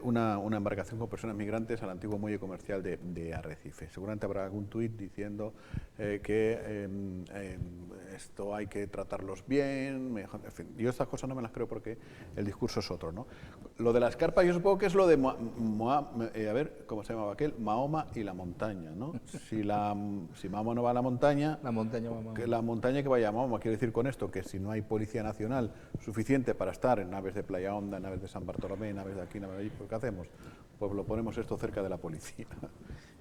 una embarcación con personas migrantes al antiguo muelle comercial de Arrecife. Seguramente habrá algún tuit diciendo que esto hay que tratarlos bien, mejor, en fin. Yo estas cosas no me las creo porque el discurso es otro, ¿no? Lo de las carpas yo supongo que es lo de, a ver, ¿cómo se llamaba aquel? Mahoma y la montaña, ¿no? Si Mahoma no va a la montaña que la montaña que vaya a Mahoma. Quiero decir con esto que si no hay Policía Nacional suficiente para estar en naves de Playa Honda, en naves de San Bartolomé, en naves de aquí, naves de allí, pues ¿qué hacemos? Pues lo ponemos esto cerca de la policía.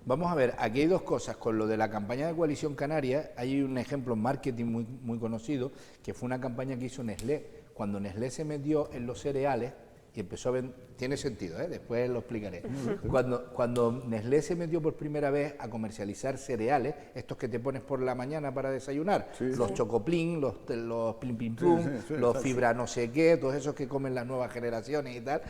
Vamos a ver, aquí hay dos cosas. Con lo de la campaña de Coalición Canaria, hay un ejemplo en marketing muy conocido, que fue una campaña que hizo Nestlé. Cuando Nestlé se metió en los cereales y empezó a vender... Tiene sentido, después lo explicaré. Cuando Nestlé se metió por primera vez a comercializar cereales, estos que te pones por la mañana para desayunar, los Chocoplin, los Plin Plin Plum, los Fibra no sé qué, todos esos que comen las nuevas generaciones y tal.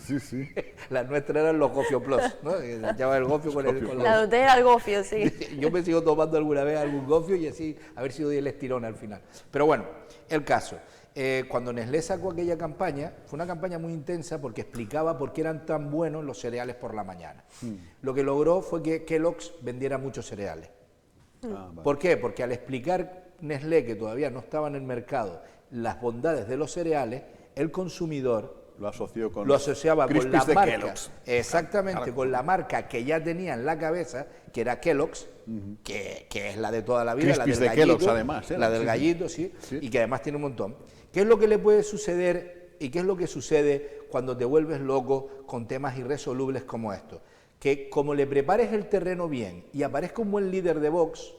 Sí. Las nuestras eran los Gofio Plus, ¿no? Se llama el gofio con los... La de era el gofio, sí. Yo me sigo tomando alguna vez algún gofio y así a ver si doy el estirón al final. Pero bueno, el caso. Cuando Nestlé sacó aquella campaña, fue una campaña muy intensa porque explicaba por qué eran tan buenos los cereales por la mañana. Lo que logró fue que Kellogg's vendiera muchos cereales. Vale. ¿Por qué? Porque al explicar Nestlé que todavía no estaba en el mercado las bondades de los cereales, el consumidor lo asociaba con la de marca, Kellogg's. exactamente, con la marca que ya tenía en la cabeza, que era Kellogg's, que es la de toda la vida, Crispies la del de gallito, Kellogg's, además, la del gallito, sí, y que además tiene un montón. ¿Qué es lo que le puede suceder y qué es lo que sucede cuando te vuelves loco con temas irresolubles como estos? Que como le prepares el terreno bien y aparezca un buen líder de Vox,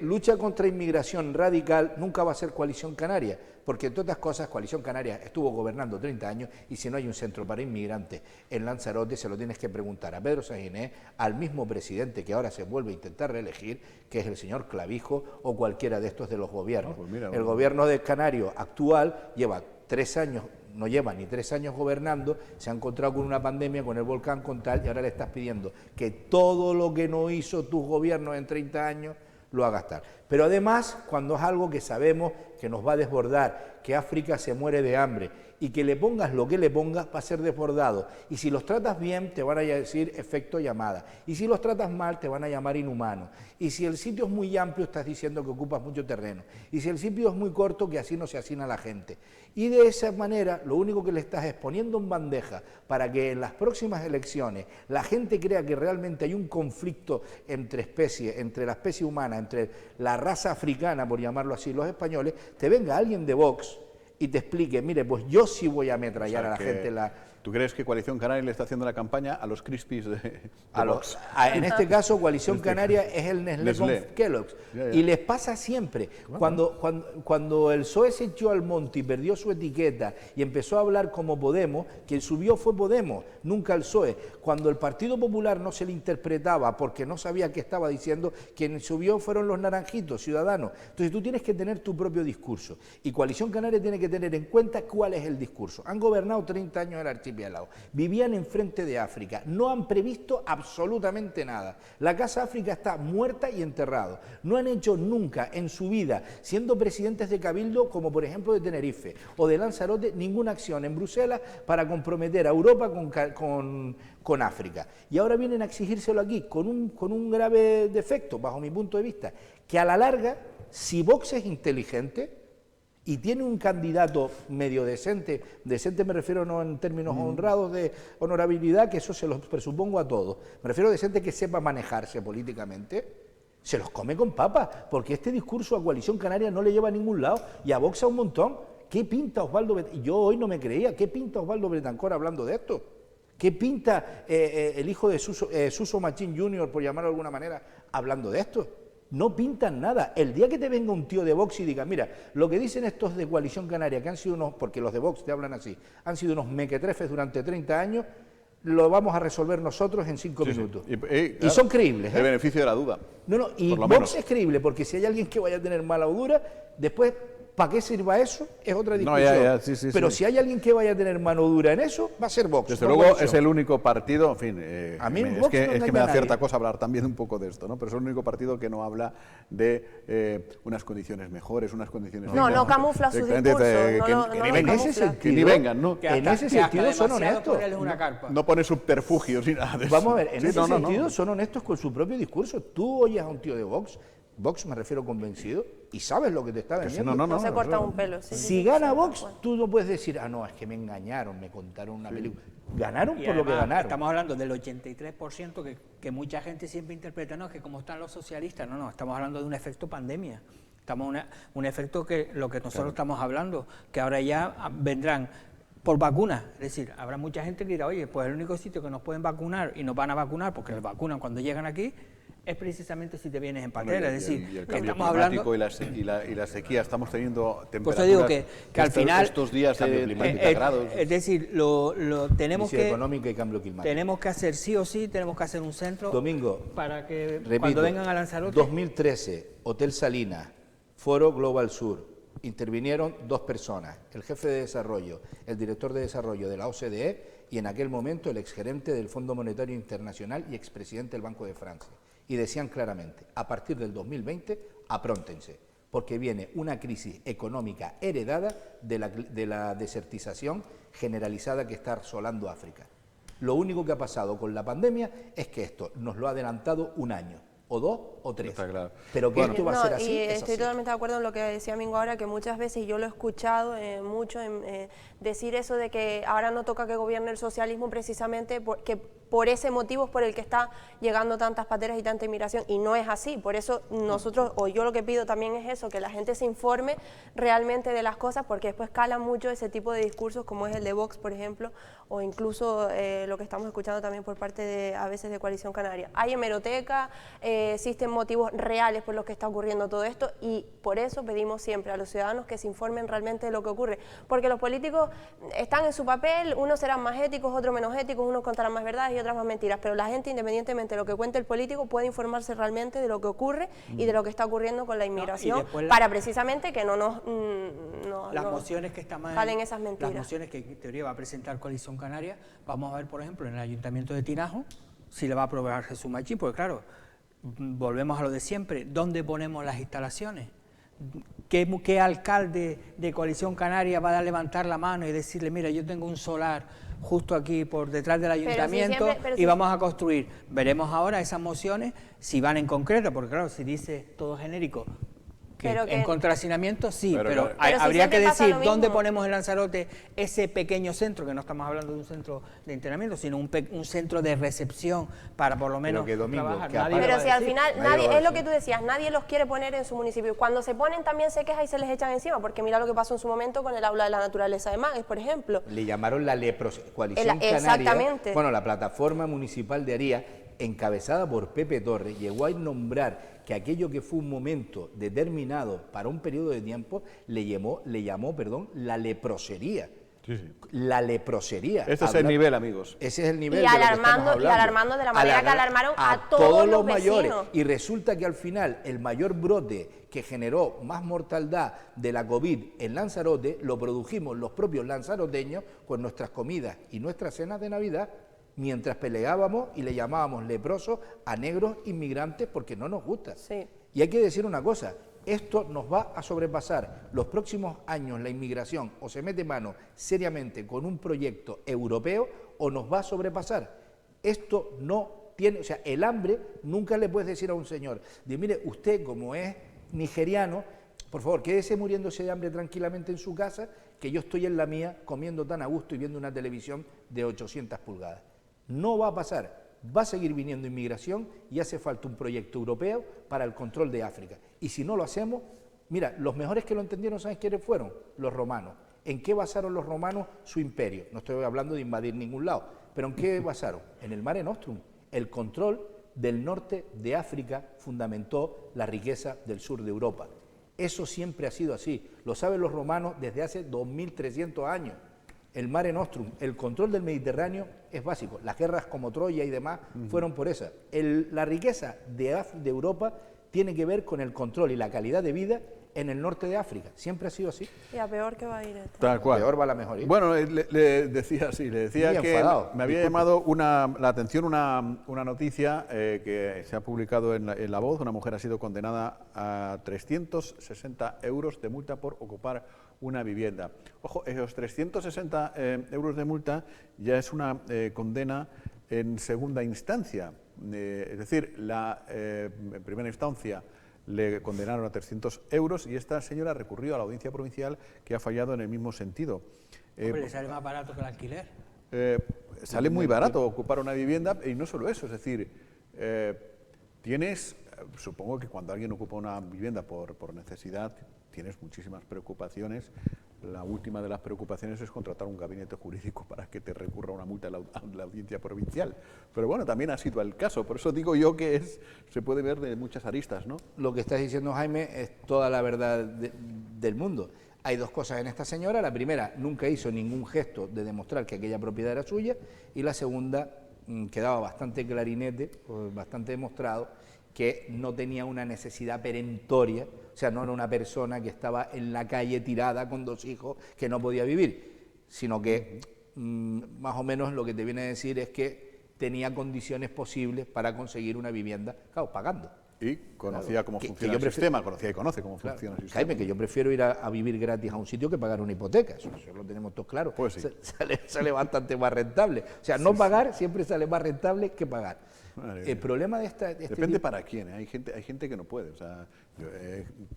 lucha contra inmigración radical nunca va a ser Coalición Canaria, porque entre otras cosas Coalición Canaria estuvo gobernando 30 años y si no hay un centro para inmigrantes en Lanzarote se lo tienes que preguntar a Pedro Saginés, al mismo presidente que ahora se vuelve a intentar reelegir, que es el señor Clavijo o cualquiera de estos de los gobiernos. Pues mira, el gobierno de Canario actual lleva 3 años no lleva ni 3 años gobernando, se ha encontrado con una pandemia, con el volcán, con tal, y ahora le estás pidiendo que todo lo que no hizo tus gobiernos en 30 años lo hagas gastar. Pero además, cuando es algo que sabemos que nos va a desbordar, que África se muere de hambre, y que le pongas lo que le pongas va a ser desbordado. Y si los tratas bien, te van a decir efecto llamada. Y si los tratas mal, te van a llamar inhumano. Y si el sitio es muy amplio, estás diciendo que ocupas mucho terreno. Y si el sitio es muy corto, que así no se asigna a la gente. Y de esa manera, lo único que le estás es poniendo en bandeja para que en las próximas elecciones la gente crea que realmente hay un conflicto entre especies, entre la especie humana, entre la raza africana, por llamarlo así, los españoles, te venga alguien de Vox y te explique, mire, pues yo sí voy a ametrallar a la gente. ¿Tú crees que Coalición Canaria le está haciendo la campaña a los Crispies de Vox? En este caso, Coalición Canaria es el Nestlé con Kellogg's. Y les pasa siempre. Cuando el PSOE se echó al monte y perdió su etiqueta y empezó a hablar como Podemos, quien subió fue Podemos, nunca el PSOE. Cuando el Partido Popular no se le interpretaba porque no sabía qué estaba diciendo, quien subió fueron los naranjitos, Ciudadanos. Entonces tú tienes que tener tu propio discurso. Y Coalición Canaria tiene que tener en cuenta cuál es el discurso. Han gobernado 30 años el archipiélago. Vivían enfrente de África, no han previsto absolutamente nada. La Casa África está muerta y enterrado. No han hecho nunca en su vida, siendo presidentes de Cabildo, como por ejemplo de Tenerife o de Lanzarote, ninguna acción en Bruselas para comprometer a Europa con África. Y ahora vienen a exigírselo aquí, con un grave defecto, bajo mi punto de vista, que a la larga, si Vox es inteligente y tiene un candidato medio decente me refiero no en términos honrados de honorabilidad, que eso se los presupongo a todos, me refiero a decente que sepa manejarse políticamente, se los come con papas, porque este discurso a Coalición Canaria no le lleva a ningún lado, y a Vox a un montón. ¿Qué pinta Osvaldo Betancor? Yo hoy no me creía, ¿qué pinta Osvaldo Betancor hablando de esto? ¿Qué pinta el hijo de Suso Machín Jr., por llamarlo de alguna manera, hablando de esto? No pintan nada. El día que te venga un tío de Vox y diga, mira, lo que dicen estos de Coalición Canaria, que han sido unos, porque los de Vox te hablan así, han sido unos mequetrefes durante 30 años, lo vamos a resolver nosotros en 5 minutos. Y son creíbles. El beneficio de la duda. No, y Vox es creíble, porque si hay alguien que vaya a tener mala dura, después, ¿para qué sirva eso? Es otra discusión. Pero si hay alguien que vaya a tener mano dura en eso, va a ser Vox. Desde luego es el único partido, en fin, a mí es que me da cierta cosa hablar también un poco de esto, ¿no? Pero es el único partido que no habla de unas condiciones mejores, unas condiciones... No camufla su discurso. Que ni vengan, ¿no? En ese sentido son honestos. No pone subterfugios ni nada de eso. Vamos a ver, en ese sentido son honestos con su propio discurso. Tú oyes a un tío de Vox me refiero convencido, y sabes lo que te está vendiendo. No se corta un pelo. Si gana Vox, tú no puedes decir, no, es que me engañaron, me contaron una película. Ganaron por lo que ganaron. Estamos hablando del 83% que mucha gente siempre interpreta, no, que como están los socialistas, no, estamos hablando de un efecto pandemia. Estamos un efecto que lo que nosotros estamos hablando, que ahora ya vendrán por vacunas, es decir, habrá mucha gente que dirá, oye, pues el único sitio que nos pueden vacunar y nos van a vacunar, porque nos vacunan cuando llegan aquí, es precisamente si te vienes en patera, es decir, y el cambio estamos hablando y la sequía, estamos teniendo temperaturas. Pues te digo que al final estos días de 30 grados. Es decir, tenemos que económica y cambio climático. Tenemos que hacer sí o sí, tenemos que hacer un centro. Domingo, para que repito, cuando vengan a Lanzarote. 2013, Hotel Salinas, Foro Global Sur. Intervinieron 2 personas, el jefe de desarrollo, el director de desarrollo de la OCDE y en aquel momento el exgerente del Fondo Monetario Internacional y expresidente del Banco de Francia. Y decían claramente, a partir del 2020, apróntense, porque viene una crisis económica heredada de la desertización generalizada que está asolando África. Lo único que ha pasado con la pandemia es que esto nos lo ha adelantado 1 año. O 2 o 3. Está claro. Pero que esto va a ser así. Y estoy totalmente de acuerdo en lo que decía Mingo ahora, que muchas veces yo lo he escuchado mucho decir eso de que ahora no toca que gobierne el socialismo precisamente porque por ese motivo es por el que está llegando tantas pateras y tanta inmigración, y no es así. Por eso nosotros, o yo lo que pido también es eso, que la gente se informe realmente de las cosas, porque después calan mucho ese tipo de discursos como es el de Vox, por ejemplo, o incluso lo que estamos escuchando también por parte a veces de Coalición Canaria. Hay hemeroteca, existen motivos reales por los que está ocurriendo todo esto, y por eso pedimos siempre a los ciudadanos que se informen realmente de lo que ocurre, porque los políticos están en su papel, unos serán más éticos, otros menos éticos, unos contarán más verdades y otras más mentiras, pero la gente, independientemente de lo que cuente el político, puede informarse realmente de lo que ocurre y de lo que está ocurriendo con la inmigración, para precisamente que no nos las mociones que están salen esas mentiras. Las mociones que en teoría va a presentar Coalición Canaria, vamos a ver, por ejemplo, en el Ayuntamiento de Tinajo, si le va a aprobar Jesús Machín, porque claro, volvemos a lo de siempre, ¿dónde ponemos las instalaciones? ¿Qué alcalde de Coalición Canaria va a levantar la mano y decirle, mira, yo tengo un solar justo aquí por detrás del ayuntamiento y vamos a construir? Veremos ahora esas mociones si van en concreto, porque claro, si dice todo genérico, que en contra del hacinamiento, sí, pero habría que decir dónde ponemos en Lanzarote ese pequeño centro, que no estamos hablando de un centro de entrenamiento, sino un centro de recepción para por lo menos trabajar. Pero si al final, nadie, es lo que tú decías, nadie los quiere poner en su municipio. Cuando se ponen también se queja y se les echan encima, porque mira lo que pasó en su momento con el aula de la naturaleza de Magues, por ejemplo. Le llamaron la Coalición Canaria. Exactamente. Bueno, la plataforma municipal de Aría, encabezada por Pepe Torres, llegó a nombrar que aquello que fue un momento determinado para un periodo de tiempo le llamó la leprosería. Sí, sí. La leprosería. Este es el nivel, amigos. Ese es el nivel y alarmando de la manera que alarmaron a todos los mayores. vecinos. Y resulta que al final el mayor brote que generó más mortandad de la COVID en Lanzarote lo produjimos los propios lanzaroteños con nuestras comidas y nuestras cenas de Navidad, mientras peleábamos y le llamábamos leprosos a negros inmigrantes porque no nos gusta. Sí. Y hay que decir una cosa, esto nos va a sobrepasar los próximos años. La inmigración o se mete mano seriamente con un proyecto europeo o nos va a sobrepasar. Esto no tiene, o sea, el hambre nunca le puedes decir a un señor, de mire, usted como es nigeriano, por favor, quédese muriéndose de hambre tranquilamente en su casa, que yo estoy en la mía comiendo tan a gusto y viendo una televisión de 800 pulgadas. No va a pasar, va a seguir viniendo inmigración y hace falta un proyecto europeo para el control de África. Y si no lo hacemos, mira, los mejores que lo entendieron, ¿sabes quiénes fueron? Los romanos. ¿En qué basaron los romanos su imperio? No estoy hablando de invadir ningún lado, pero ¿en qué basaron? En el Mare Nostrum. El control del norte de África fundamentó la riqueza del sur de Europa. Eso siempre ha sido así, lo saben los romanos desde hace 2300 años. El Mare Nostrum, el control del Mediterráneo es básico. Las guerras como Troya y demás fueron por esa. La riqueza de Europa tiene que ver con el control y la calidad de vida en el norte de África. Siempre ha sido así. Y a peor que va a ir esto. Tal cual. Peor va la mejoría. Bueno, le decía que me había llamado la atención una noticia que se ha publicado en La Voz. Una mujer ha sido condenada a 360 euros de multa por ocupar una vivienda. Ojo, esos 360 euros de multa ya es una condena en segunda instancia. Es decir, en primera instancia le condenaron a 300 euros y esta señora recurrió a la audiencia provincial, que ha fallado en el mismo sentido. Hombre, sale más barato que el alquiler. Sale muy barato ocupar una vivienda y no solo eso, es decir, supongo que cuando alguien ocupa una vivienda por necesidad, tienes muchísimas preocupaciones. La última de las preocupaciones es contratar un gabinete jurídico para que te recurra una multa a la audiencia provincial. Pero bueno, también ha sido el caso. Por eso digo yo que se puede ver de muchas aristas, ¿no? Lo que estás diciendo, Jaime, es toda la verdad del mundo. Hay dos cosas en esta señora. La primera, nunca hizo ningún gesto de demostrar que aquella propiedad era suya. Y la segunda, quedaba bastante clarinete, bastante demostrado, que no tenía una necesidad perentoria, o sea, no era una persona que estaba en la calle tirada con 2 hijos que no podía vivir, sino que más o menos lo que te viene a decir es que tenía condiciones posibles para conseguir una vivienda, claro, pagando. Y conocía cómo funciona el sistema, conocía y conoce cómo funciona el sistema. Jaime, que yo prefiero ir a vivir gratis a un sitio que pagar una hipoteca, eso lo tenemos todos claro. Pues sí. Sale bastante más rentable. O sea, no pagar siempre sale más rentable que pagar. El problema de depende para quién, ¿eh? Hay gente que no puede, o sea,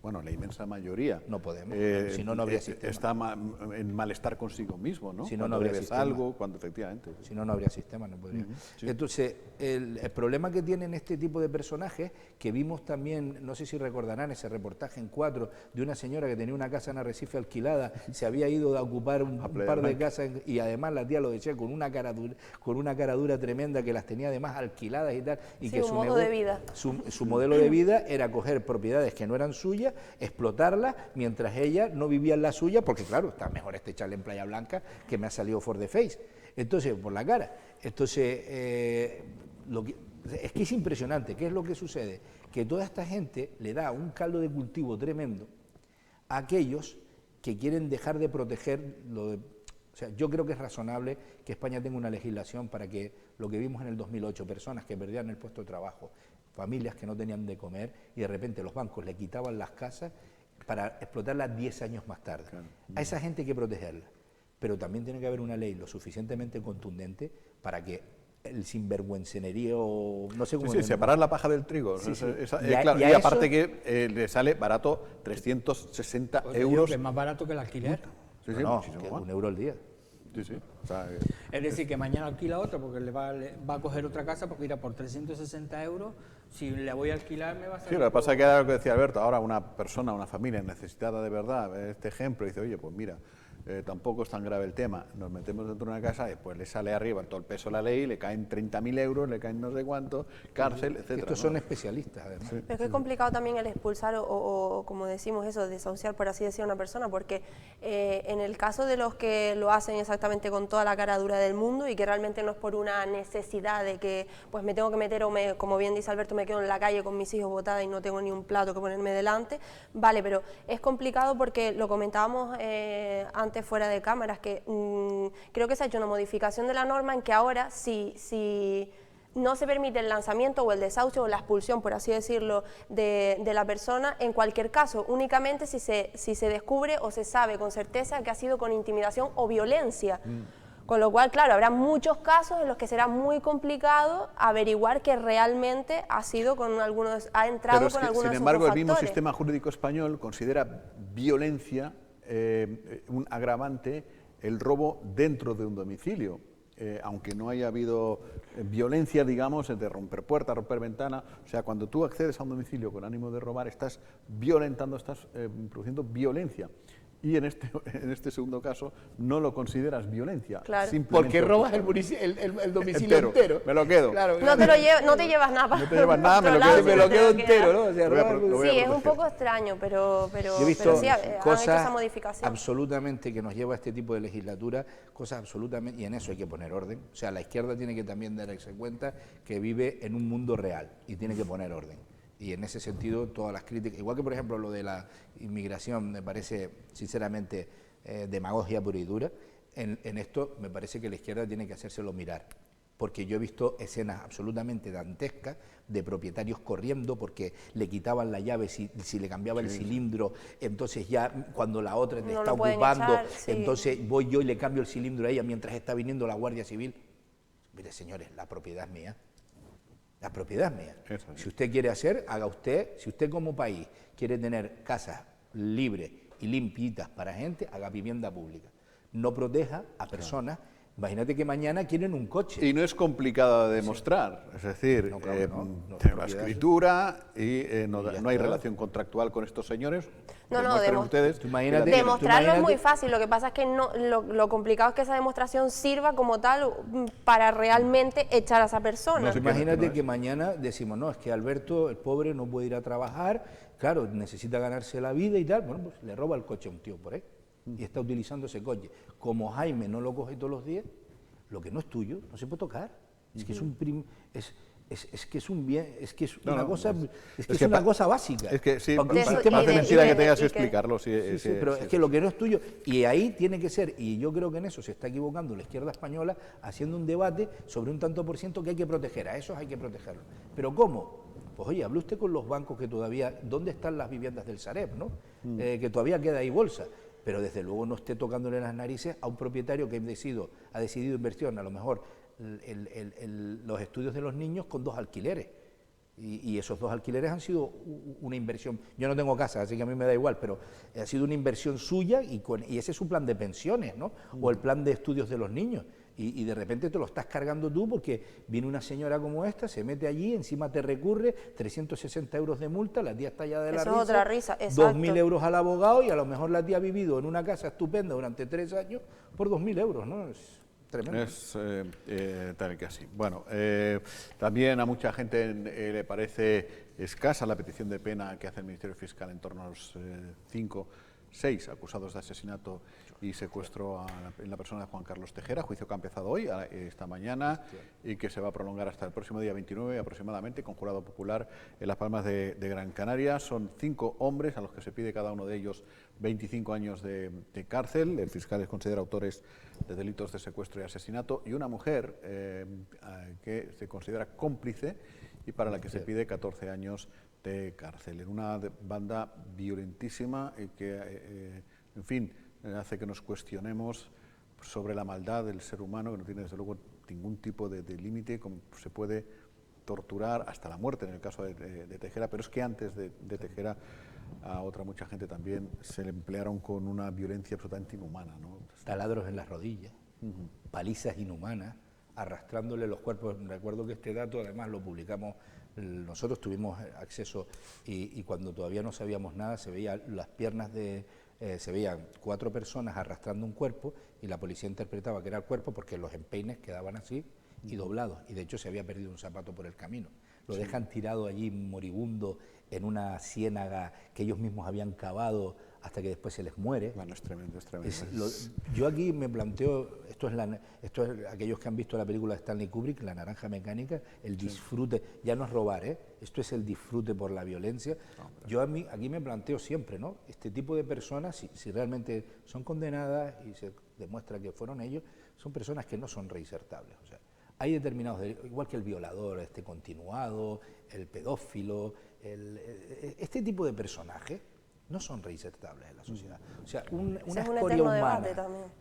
bueno, la inmensa mayoría no podemos, si no habría sistema. Está en malestar consigo mismo, ¿no? Si no cuando habría debes sistema. Algo, cuando efectivamente. Si no habría sistema, no podría. Sí. Entonces, el problema que tienen este tipo de personajes, que vimos también, no sé si recordarán ese reportaje en 4, de una señora que tenía una casa en Arrecife alquilada, se había ido a ocupar un par de casas y además la tía lo decía con una cara dura tremenda, que las tenía además alquiladas y tal, y sí, que su modelo de vida. Su modelo de vida era coger propiedades que no eran suyas, explotarlas, mientras ella no vivía en la suya, porque claro, está mejor echarle en Playa Blanca que me ha salido for the face. Entonces, por la cara. Entonces, es que es impresionante. ¿Qué es lo que sucede? Que toda esta gente le da un caldo de cultivo tremendo a aquellos que quieren dejar de proteger o sea, yo creo que es razonable que España tenga una legislación para que lo que vimos en el 2008, personas que perdían el puesto de trabajo, familias que no tenían de comer y de repente los bancos le quitaban las casas para explotarlas 10 años más tarde. Claro. A esa gente hay que protegerla, pero también tiene que haber una ley lo suficientemente contundente para que el sinvergüencenerío, no sé cómo... Sí, separar la paja del trigo. Sí, sí. Claro, y aparte eso, que le sale barato 360 pues euros. Que es más barato que el alquiler. Sí, no, que €1 al día. Sí, sí. O sea, es decir, que mañana alquila otro porque le va a coger otra casa porque irá por 360 euros. Si le voy a alquilar me va a salir... Sí, lo que pasa es que era lo que decía Alberto, ahora una persona, una familia necesitada de verdad, este ejemplo, dice, oye, pues mira, tampoco es tan grave el tema, nos metemos dentro de una casa, después le sale arriba todo el peso de la ley, le caen 30.000 euros, le caen no sé cuánto, cárcel, etcétera. Estos son especialistas, además. Sí. Pero es que es complicado también el expulsar o como decimos eso, desahuciar, por así decir, a una persona, porque en el caso de los que lo hacen exactamente con toda la cara dura del mundo y que realmente no es por una necesidad de que pues me tengo que meter o como bien dice Alberto, me quedo en la calle con mis hijos botadas y no tengo ni un plato que ponerme delante, vale, pero es complicado porque lo comentábamos antes fuera de cámaras, que creo que se ha hecho una modificación de la norma en que ahora si no se permite el lanzamiento o el desahucio o la expulsión, por así decirlo, de la persona, en cualquier caso, únicamente si se descubre o se sabe con certeza que ha sido con intimidación o violencia. Con lo cual, claro, habrá muchos casos en los que será muy complicado averiguar que realmente ha sido con algunos, ha entrado pero es con que, algunos sin embargo, el mismo factores. sistema jurídico español considera violencia un agravante el robo dentro de un domicilio. Aunque no haya habido violencia, digamos, de romper puerta, romper ventana, o sea, cuando tú accedes a un domicilio con ánimo de robar, estás violentando, estás produciendo violencia. Y en este segundo caso no lo consideras violencia. Claro. Porque robas el domicilio entero. Me lo quedo. Claro, No te llevas nada. No te llevas nada, me lo quedo entero, ¿no? O sea, sí, es un poco extraño, pero yo he visto sí, han hecho esa modificación. Absolutamente que nos lleva a este tipo de legislatura, cosas absolutamente, y en eso hay que poner orden. O sea, la izquierda tiene que también darse cuenta que vive en un mundo real y tiene que poner orden. Y en ese sentido, todas las críticas, igual que por ejemplo lo de la inmigración, me parece sinceramente demagogia pura y dura, en esto me parece que la izquierda tiene que hacérselo mirar. Porque yo he visto escenas absolutamente dantescas de propietarios corriendo porque le quitaban la llave si le cambiaba el cilindro, entonces ya cuando la otra te está ocupando, entonces voy yo y le cambio el cilindro a ella mientras está viniendo la Guardia Civil. Mire, señores, la propiedad es mía. La propiedad es mía. Si usted quiere hacer, haga usted. Si usted como país quiere tener casas libres y limpitas para gente, haga vivienda pública. No proteja a personas. Imagínate que mañana quieren un coche. Y no es complicado de demostrar, es decir, la escritura y no hay relación contractual con estos señores. Demostrarlo es muy fácil, lo que pasa es que lo complicado es que esa demostración sirva como tal para realmente echar a esa persona. Imagínate que mañana decimos, no, es que Alberto, el pobre, no puede ir a trabajar, claro, necesita ganarse la vida y tal, bueno, pues le roba el coche a un tío por ahí. Y está utilizando ese coche. Como Jaime no lo coge todos los días, lo que no es tuyo no se puede tocar. Es que es un es que es un bien, es que es una cosa, es que es una cosa básica. Es que sí, parece mentira que tengas que explicarlo. Pero es que lo que no es tuyo, y ahí tiene que ser, y yo creo que en eso se está equivocando la izquierda española, haciendo un debate sobre un tanto por ciento que hay que proteger, a esos hay que protegerlos. ¿Pero cómo? Pues oye, hable usted con los bancos que todavía, ¿dónde están las viviendas del Sareb, no? Que todavía queda ahí bolsa. Pero desde luego no esté tocándole las narices a un propietario que ha decidido invertir a lo mejor los estudios de los niños con 2 alquileres. Y esos 2 alquileres han sido una inversión. Yo no tengo casa, así que a mí me da igual, pero ha sido una inversión suya y ese es su plan de pensiones, ¿no? O el plan de estudios de los niños. Y de repente te lo estás cargando tú porque viene una señora como esta, se mete allí, encima te recurre, 360 euros de multa, la tía está ya de la risa. Eso es otra risa, exacto. 2.000 euros al abogado y a lo mejor la tía ha vivido en una casa estupenda durante 3 años por 2.000 euros, ¿no? Es tremendo. Es tal que así. Bueno, también a mucha gente le parece escasa la petición de pena que hace el Ministerio Fiscal en torno a los 5 6 acusados de asesinato y secuestro en la persona de Juan Carlos Tejera, juicio que ha empezado hoy, esta mañana, y que se va a prolongar hasta el próximo día 29 aproximadamente, con jurado popular en Las Palmas de Gran Canaria. Son 5 hombres a los que se pide cada uno de ellos 25 años de cárcel. El fiscal les considera autores de delitos de secuestro y asesinato, y una mujer que se considera cómplice y para la que se pide 14 años de cárcel, en una banda violentísima y que, en fin, hace que nos cuestionemos sobre la maldad del ser humano, que no tiene desde luego ningún tipo de límite, como se puede torturar hasta la muerte en el caso de Tejera, pero es que antes de Tejera a otra mucha gente también se le emplearon con una violencia absolutamente inhumana, ¿no? Taladros en las rodillas, palizas inhumanas, arrastrándole los cuerpos. Recuerdo que este dato además lo publicamos, nosotros tuvimos acceso y cuando todavía no sabíamos nada se veían las piernas se veían 4 personas arrastrando un cuerpo y la policía interpretaba que era el cuerpo porque los empeines quedaban así y doblados, y de hecho se había perdido un zapato por el camino. Lo dejan tirado allí moribundo en una ciénaga que ellos mismos habían cavado hasta que después se les muere. Bueno, es tremendo, es tremendo. Yo aquí me planteo, esto es aquellos que han visto la película de Stanley Kubrick, La naranja mecánica, el disfrute, ya no es robar, esto es el disfrute por la violencia. Yo aquí me planteo siempre, ¿no? Este tipo de personas, si realmente son condenadas y se demuestra que fueron ellos, son personas que no son reinsertables. O sea, hay determinados, igual que el violador continuado, el pedófilo, este tipo de personajes no son reinsertables en la sociedad. O sea,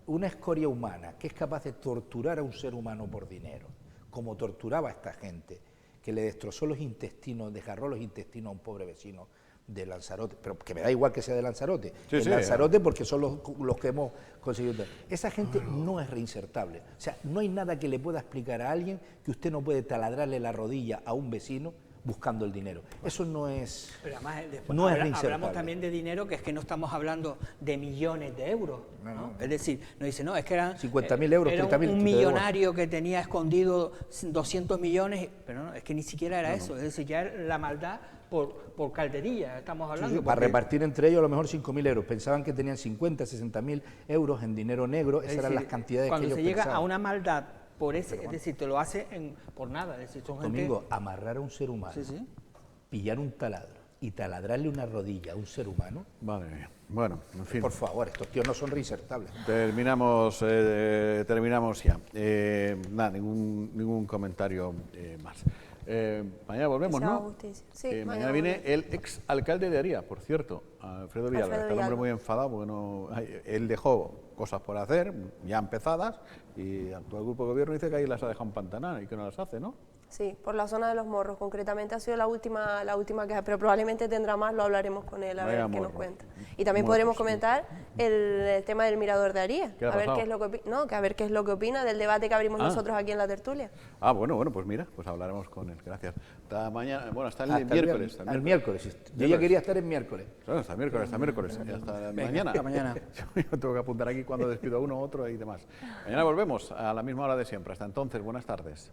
una escoria humana que es capaz de torturar a un ser humano por dinero, como torturaba a esta gente, que le destrozó los intestinos, desgarró los intestinos a un pobre vecino de Lanzarote, pero que me da igual que sea de Lanzarote, Lanzarote porque son los que hemos conseguido. Esa gente no es reinsertable. O sea, no hay nada que le pueda explicar a alguien que usted no puede taladrarle la rodilla a un vecino buscando el dinero. Eso no es, pero además, no es reinsertable. Hablamos también de dinero, que es que no estamos hablando de millones de euros, ¿no? Es decir, nos dice, no, es que eran 50.000 euros, era 30.000, un millonario que tenía escondido 200 millones, pero no, es que ni siquiera era eso, es decir, ya era la maldad por calderilla, estamos hablando. Para repartir entre ellos a lo mejor 5.000 euros. Pensaban que tenían 50, 60.000 euros en dinero negro, esas eran las cantidades que ellos pensaban. Cuando se llega a una maldad por ese, es decir, te lo hace por nada. Es decir, son Domingo, amarrar a un ser humano, pillar un taladro y taladrarle una rodilla a un ser humano. Madre mía. Bueno, en fin. Por favor, estos tíos no son reinsertables. Terminamos ya. Nada, ningún comentario más. Mañana volvemos, ¿no? Sí, mañana viene el ex alcalde de Aría, por cierto, Alfredo Villalba. Está el hombre muy enfadado porque él dejó cosas por hacer, ya empezadas, y el actual grupo de gobierno dice que ahí las ha dejado empantanar y que no las hace, ¿no? Sí, por la zona de Los Morros, concretamente ha sido la última queja, pero probablemente tendrá más, lo hablaremos con él, a ver qué nos cuenta. Y también podremos comentar el tema del Mirador de Aría, a ver qué es lo que opina del debate que abrimos nosotros aquí en la tertulia. Bueno, pues mira, pues hablaremos con él, gracias. Hasta mañana, hasta el miércoles. El miércoles. Yo ya quería estar en miércoles. Claro, hasta miércoles. Hasta mañana. Hasta mañana. Yo tengo que apuntar aquí cuando despido a uno, otro y demás. Mañana volvemos a la misma hora de siempre. Hasta entonces, buenas tardes.